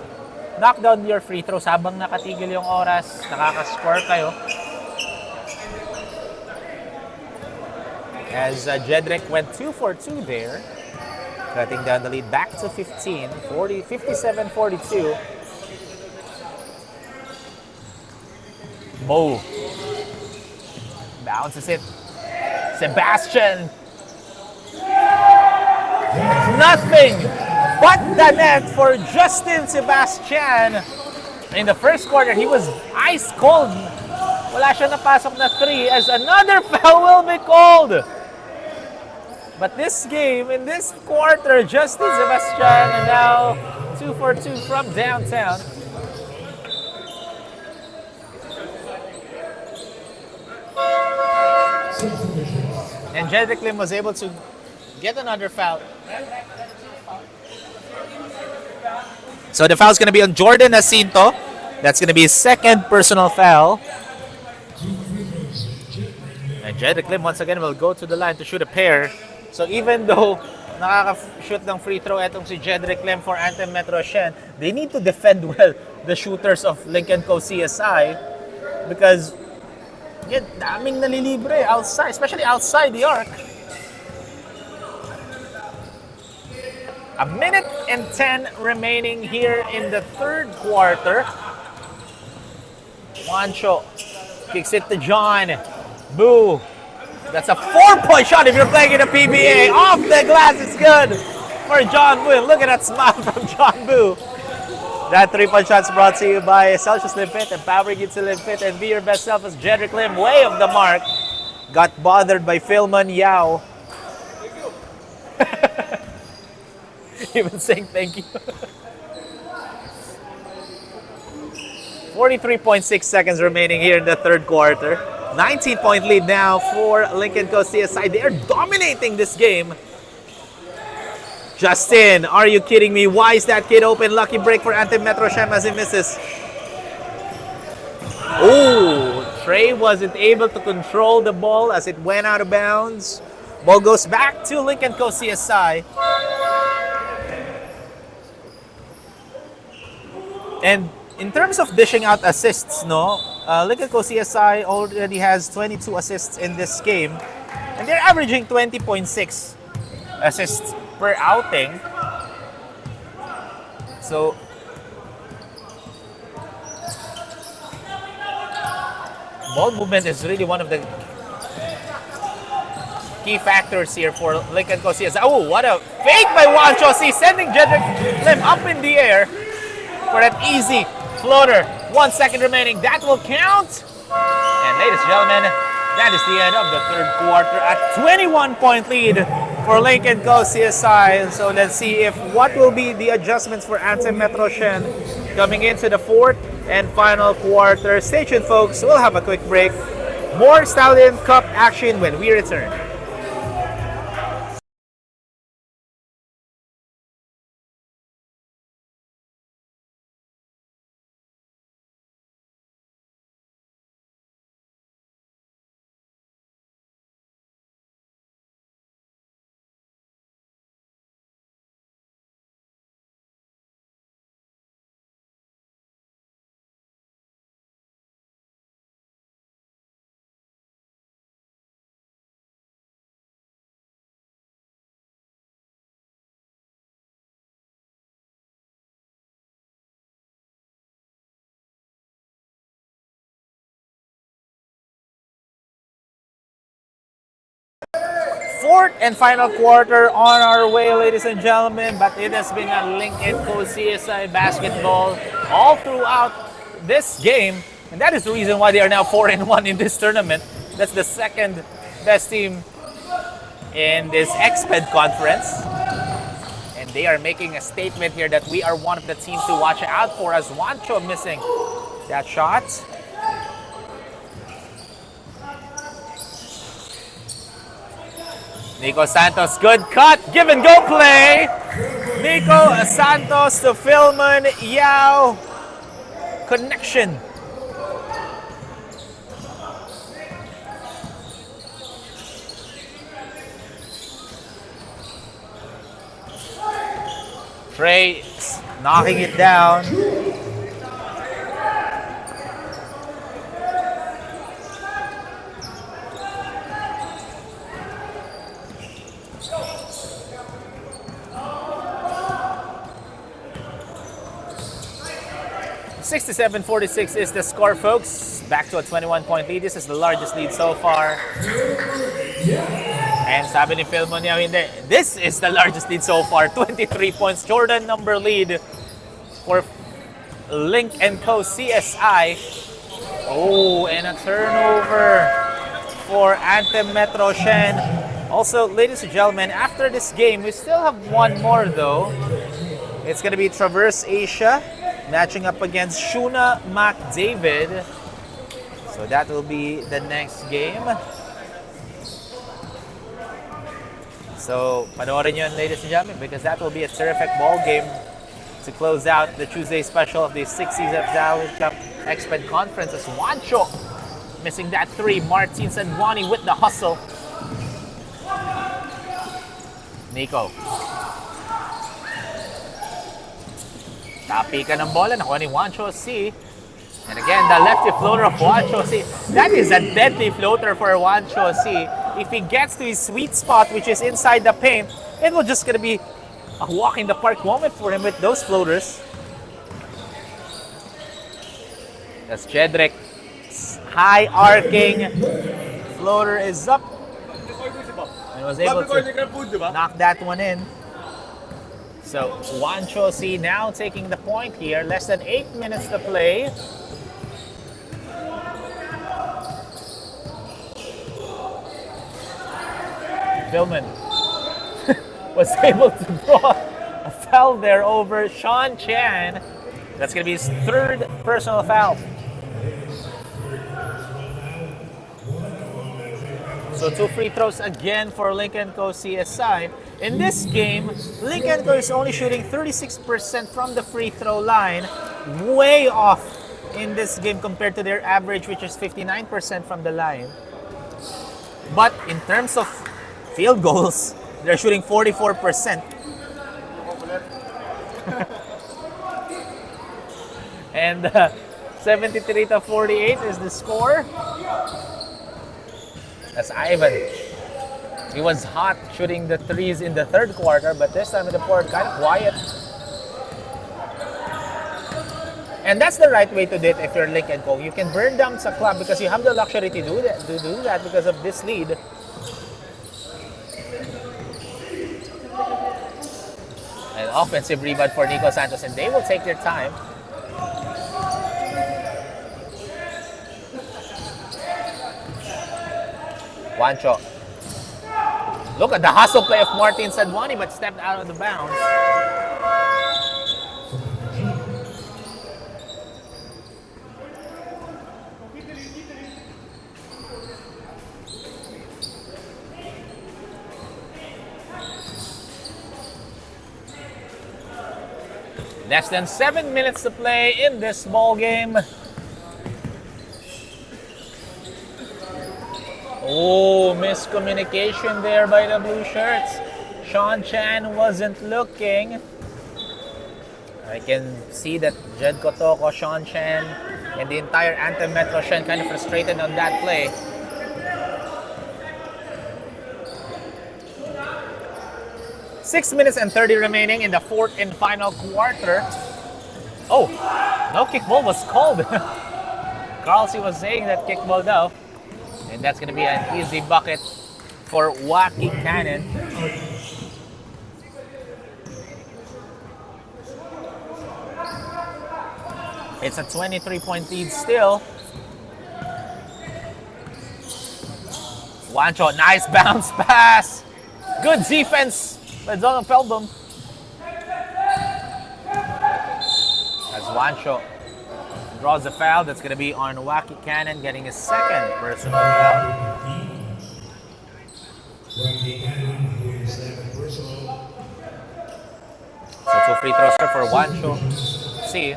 Knock down your free throws habang nakatigil yung oras, nakaka-score kayo. As Jedrick went 2 for 2 there, cutting down the lead back to 15, 57-42. Mo bounces it. Sebastian. Nothing but the net for Justin Sebastian. In the first quarter, he was ice cold. Wala siya napasok na 3 as another foul will be called. But this game, in this quarter, Justin Sebastian and now 2 for 2 from downtown. And Jedrick Lim was able to get another foul. So the foul is going to be on Jordan Jacinto. That's going to be his second personal foul. And Jedrick Lim once again will go to the line to shoot a pair. So even though nakaka-shoot ng free throw etong si Jedrick Lim for Anthem Metroshen, they need to defend well the shooters of Lynk & Co CSI because yan, daming nalilibre outside, especially outside the arc. A minute and 10 remaining here in the third quarter. Juancho kicks it to John. Boo. That's a 4-point shot if you're playing in a PBA. Off the glass, it's good for John Boo. Look at that smile from John Boo. That 3-point shot's brought to you by Celsius Lim Fit, empowering you to live fit and be your best self as Jedrick Lim, way off the mark. Got bothered by Philman Yao. even saying thank you. 43.6 seconds remaining here in the third quarter. 19-point lead now for Lynk & Co CSI. They are dominating this game. Justin, are you kidding me? Why is that kid open? Lucky break for Anthem Metroshen as he misses. Oh, Trey wasn't able to control the ball as it went out of bounds. Ball goes back to Lynk & Co CSI. And in terms of dishing out assists, Lynk & Co CSI already has 22 assists in this game. And they're averaging 20.6 assists per outing. So, ball movement is really one of the key factors here for Lynk & Co CSI. Oh, what a fake by Juancho C, sending Jedrick Lim up in the air for that easy floater. 1 second remaining. That will count. And ladies and gentlemen, that is the end of the third quarter. A 21-point lead for Lynk & Co CSI. So let's see if what will be the adjustments for Anthem Metroshen coming into the fourth and final quarter. Stay tuned, folks. We'll have a quick break. More Stallion Cup action when we return. Fourth and final quarter on our way, ladies and gentlemen, but it has been a Lynk & Co CSI basketball all throughout this game, and that is the reason why they are now 4-1 in this tournament. That's the second best team in this XPED conference, and they are making a statement here that we are one of the teams to watch out for, as Juancho missing that shot. Nico Santos, good cut, give and go play. Nico Santos to Philman Yao. Connection. Trey knocking it down. (67-46) is the score, folks. Back to a 21-point lead. This is the largest lead so far. And sabi ni Phil Munya, this is the largest lead so far. 23 points. Jordan number lead for Lynk & Co CSI. Oh, and a turnover for Anthem Metroshen. Also, ladies and gentlemen, after this game, we still have one more though. It's going to be Traverse Asia matching up against Shuna McDavid. So that will be the next game. So, panoorin yun, ladies and gentlemen, because that will be a terrific ball game to close out the Tuesday special of the 6th season of Stallion Cup XPED Conference, as Juancho missing that three. Martin Sanwani with the hustle. Nico. Tapi ka ng bola, nakuha ni Juancho C. And again, the lefty floater of Juancho C. That is a deadly floater for Juancho C. If he gets to his sweet spot, which is inside the paint, it will just gonna be a walk in the park moment for him with those floaters. That's Jedrick's high arcing floater is up. And was able to knock that one in. So Juancho C now taking the point here. Less than 8 minutes to play. Philman was able to draw a fell there over Sean Chan. That's going to be his third personal foul. So 2 free throws again for Lynk & Co. CSI. In this game, Lynk & Co. is only shooting 36% from the free throw line, way off in this game compared to their average, which is 59% from the line. But in terms of field goals, they're shooting 44%. And 73-48 is the score. That's Ivan. He was hot shooting the threes in the third quarter, but this time in the fourth, kind of quiet. And that's the right way to do it if you're Lynk & Co. You can burn down sa clock because you have the luxury to do that because of this lead. An offensive rebound for Nico Santos, and they will take their time. Juancho. Look at the hustle play of Martin Sadwani, but stepped out of the bounds. Less than 7 minutes to play in this ball game. Oh, miscommunication there by the blue shirts. Sean Chan wasn't looking. I can see that Jed Kotoko, Sean Chan, and the entire Anthem Metroshen kind of frustrated on that play. Six minutes and 30 remaining in the fourth and final quarter. Oh, no kickball was called. Carlsey was saying that kickball though. And that's going to be an easy bucket for Wacky Cannon. It's a 23-point lead still. Juancho, nice bounce pass. Good defense by Donald Feldbaum. As Juancho draws a foul, that's going to be on Wacky Cannon, getting his second personal foul. So 2 free throws for Juancho C.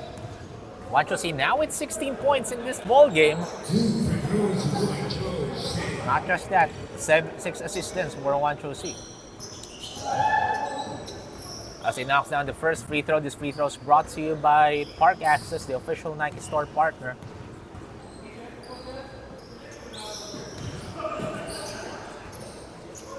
Juancho C now with 16 points in this ball game. Not just that, 6 assistants for Juancho C. As he knocks down the first free throw, this free throw is brought to you by Park Access, the official Nike store partner.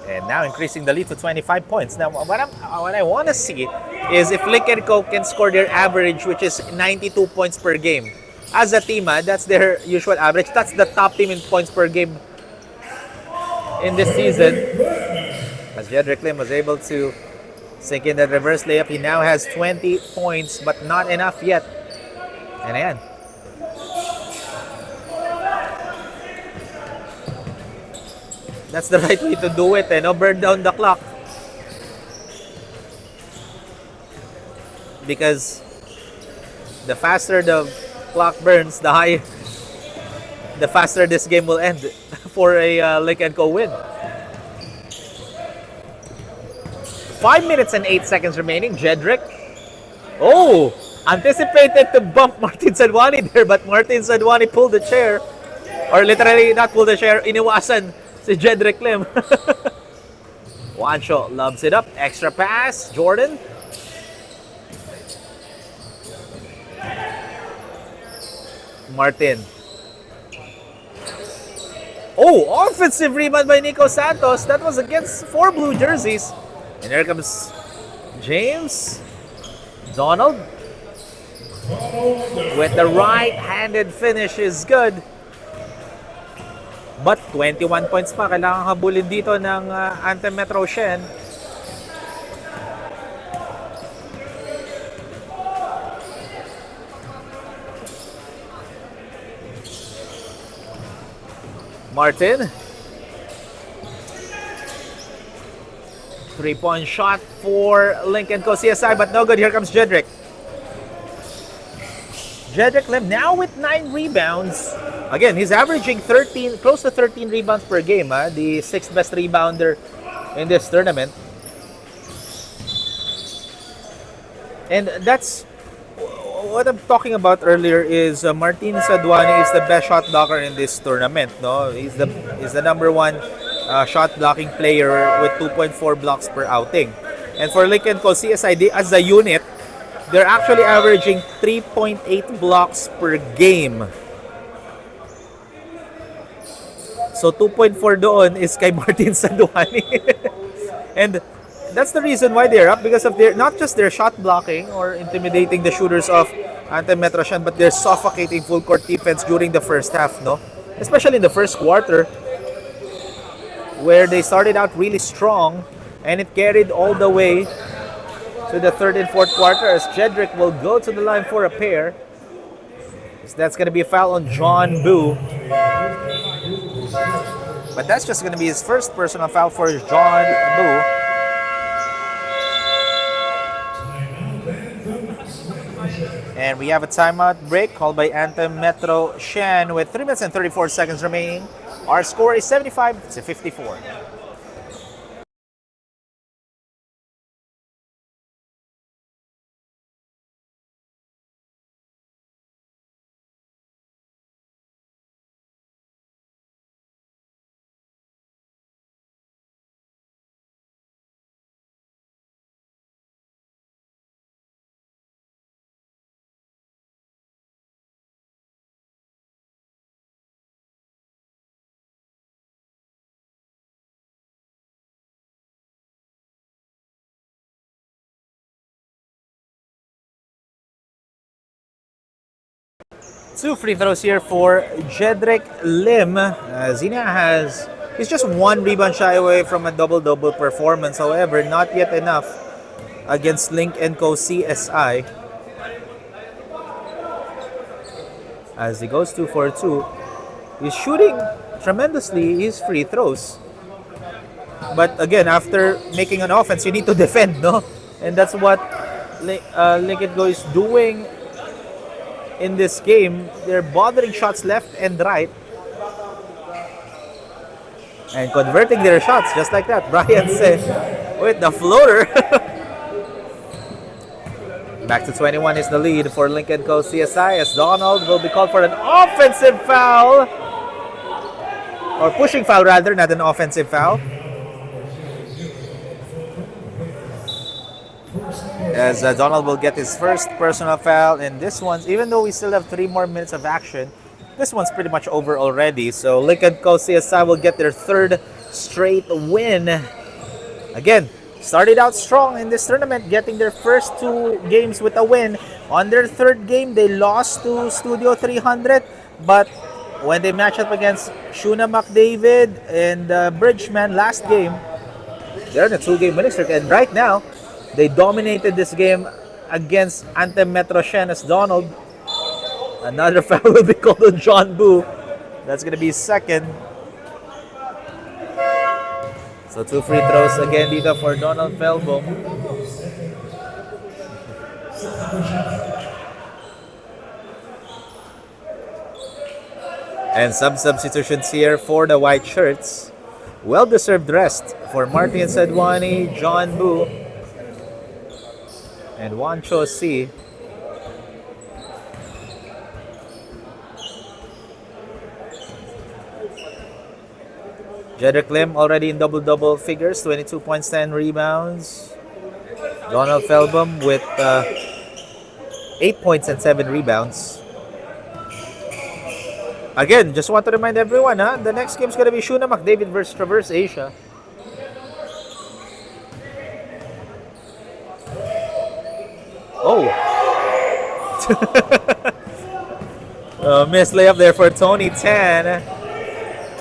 And now increasing the lead to 25 points. Now, what I want to see is if Lynk & Co. can score their average, which is 92 points per game. As a team, that's their usual average. That's the top team in points per game in this season. As Jedrick Lim was able to sink in that reverse layup, he now has 20 points, but not enough yet. And ayan. That's the right way to do it, no? Burn down the clock. Because the faster the clock burns, the faster this game will end for a Lynk & Co. win. 5 minutes and 8 seconds remaining. Jedrick. Oh! Anticipated to bump Martin Sadwani there, but Martin Sadwani pulled the chair. Or literally, not pulled the chair, iniwasan si Jedrick Lim. Juancho loves it up. Extra pass. Jordan. Martin. Oh! Offensive rebound by Nico Santos. That was against 4 blue jerseys. And here comes James. Donald. With the right-handed finish is good. But 21 points pa. Kailangan habulin dito ng Anthem Metroshen. Martin. 3-point shot for Lynk and CSI, but no good. Here comes Jedrick. Jedrick Lim now with 9 rebounds. Again, he's averaging close to 13 rebounds per game. The 6th best rebounder in this tournament. And that's what I'm talking about earlier is Martin Sadwani is the best shot blocker in this tournament. No, he's the number 1 shot blocking player with 2.4 blocks per outing. And for Lynk and CSI, as a unit, they're actually averaging 3.8 blocks per game. So 2.4 doon is kay Martin Sadwani. And that's the reason why they're up, because of not just their shot blocking or intimidating the shooters of Anthem Metroshen, but they're suffocating full court defense during the first half, no? Especially in the first quarter, where they started out really strong and it carried all the way to the third and fourth quarter as Jedrick will go to the line for a pair. So that's going to be a foul on John Boo. But that's just going to be his first personal foul for John Boo. And we have a timeout break called by Anthem Metroshen with 3 minutes and 34 seconds remaining. Our score is 75-54. Two free throws here for Jedrick Lim. He's just 1 rebound shy away from a double-double performance. However, not yet enough against Lynk and CSI. As he goes 2 for 2, he's shooting tremendously his free throws. But again, after making an offense, you need to defend, no? And that's what Lynk and Co is doing in this game. They're bothering shots left and right and converting their shots just like that. Brian said with the floater. Back to 21 is the lead for Lynk and Co CSI as Donald will be called for an offensive foul, or pushing foul rather, not an offensive foul. As Donald will get his first personal foul, and this one's, even though we still have 3 more minutes of action, this one's pretty much over already. So Lynk and Co CSI will get their 3rd straight win. Again, started out strong in this tournament, getting their first 2 games with a win. On their 3rd game, they lost to Studio 300, but when they matched up against Shuna McDavid and Bridgman last game, they're in a 2-game winning streak, and right now, they dominated this game against Anthem Metroshen as Donald. Another foul will be called on John Boo. That's going to be 2nd. So 2 free throws again dito for Donald Felbom. And some substitutions here for the white shirts. Well-deserved rest for Martin Sadwani, John Boo, and Wancho C. Jedrick Lim already in double-double figures, 22 points, 10 rebounds. Donald Felbom with 8 points and 7 rebounds. Again, just want to remind everyone, the next game is going to be Shuna McDavid versus Traverse Asia. Oh. Missed layup there for Tony Tan.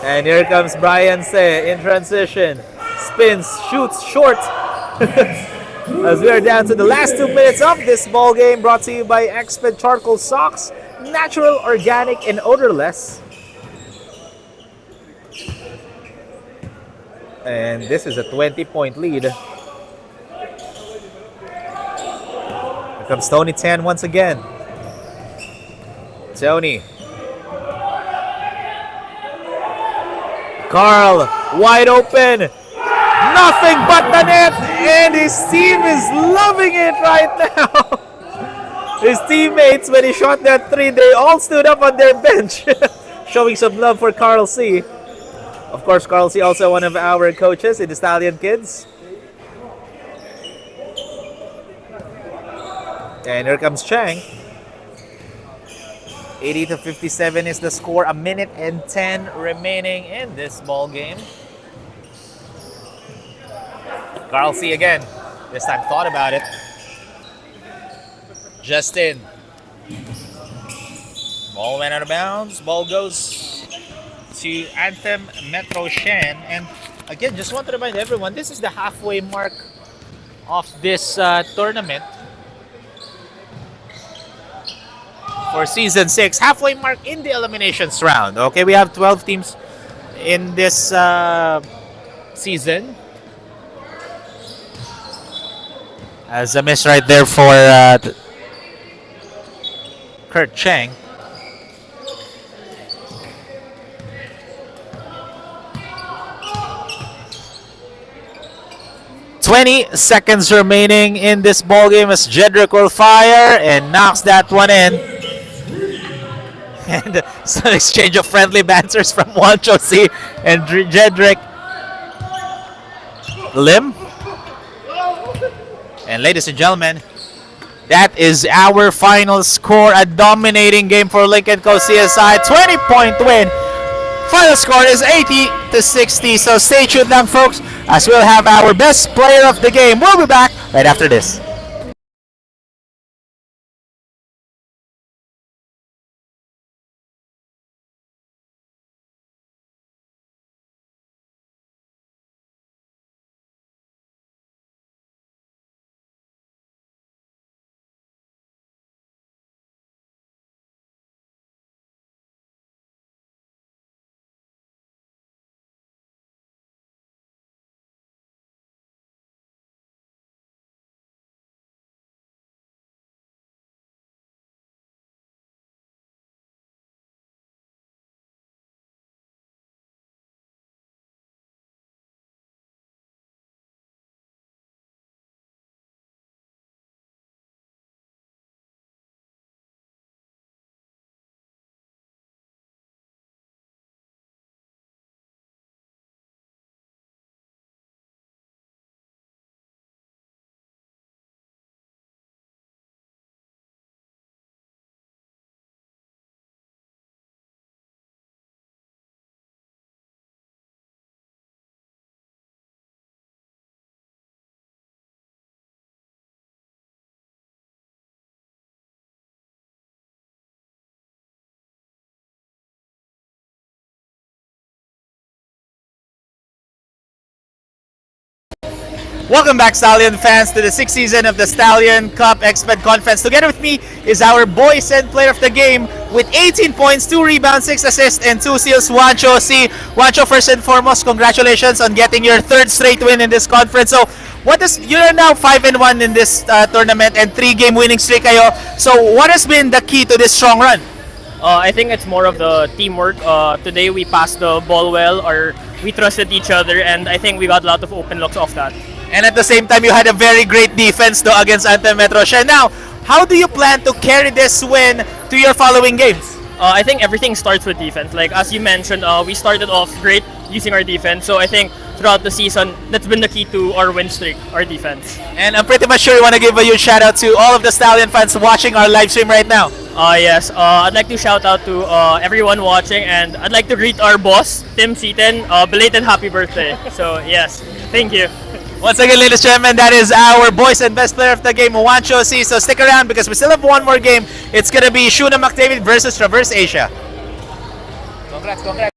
And here comes Brian Se in transition. Spins, shoots short. As we are down to the last 2 minutes of this ball game, brought to you by Exped Charcoal Socks. Natural, organic, and odorless. And this is a 20-point lead comes Tony Tan once again. Tony. Carl, wide open. Nothing but the net. And his team is loving it right now. His teammates, when he shot that 3, they all stood up on their bench. Showing some love for Carl C. Of course, Carl C. also one of our coaches in the Stallion Kids. And here comes Chang. 80-57 is the score. 1:10 remaining in this ball game. Carl C again. This time thought about it. Justin. Ball went out of bounds. Ball goes to Anthem Metroshen. And again, just want to remind everyone, this is the halfway mark of this tournament. For Season 6, halfway mark in the eliminations round. Okay, we have 12 teams in this season. As a miss right there for Kurt Chang. "20 seconds remaining in this ball game as Jedrick will fire and knocks that one in. And it's an exchange of friendly banters from Wancho C and Jedrick Lim. And ladies and gentlemen, that is our final score. A dominating game for Lynk & Co. CSI. 20-point win. Final score is 80-60. So stay tuned lang, folks, as we'll have our best player of the game. We'll be back right after this. Welcome back, Stallion fans, to the 6th season of the Stallion Cup X-Fed Conference. Together with me is our boys and player of the game with 18 points, 2 rebounds, 6 assists, and 2 steals, Wancho C. Wancho, first and foremost, congratulations on getting your 3rd straight win in this conference. So, you're now 5-1 in this tournament and 3-game winning streak kayo. So, what has been the key to this strong run? I think it's more of the teamwork. Today we passed the ball well, or we trusted each other, and I think we got a lot of open looks off that. And at the same time, you had a very great defense against Anthem Metroshen. Now, how do you plan to carry this win to your following games? I think everything starts with defense. Like as you mentioned, we started off great using our defense. So I think throughout the season, that's been the key to our win streak, our defense. And I'm pretty much sure you want to give a huge shout out to all of the Stallion fans watching our live stream right now. Yes, I'd like to shout out to everyone watching, and I'd like to greet our boss, Tim Seaton, belated happy birthday. So yes, thank you. Once again, ladies and gentlemen, that is our boys and best player of the game, Wancho C. So stick around because we still have one more game. It's going to be Shuna McDavid versus Traverse Asia. Congrats, congrats.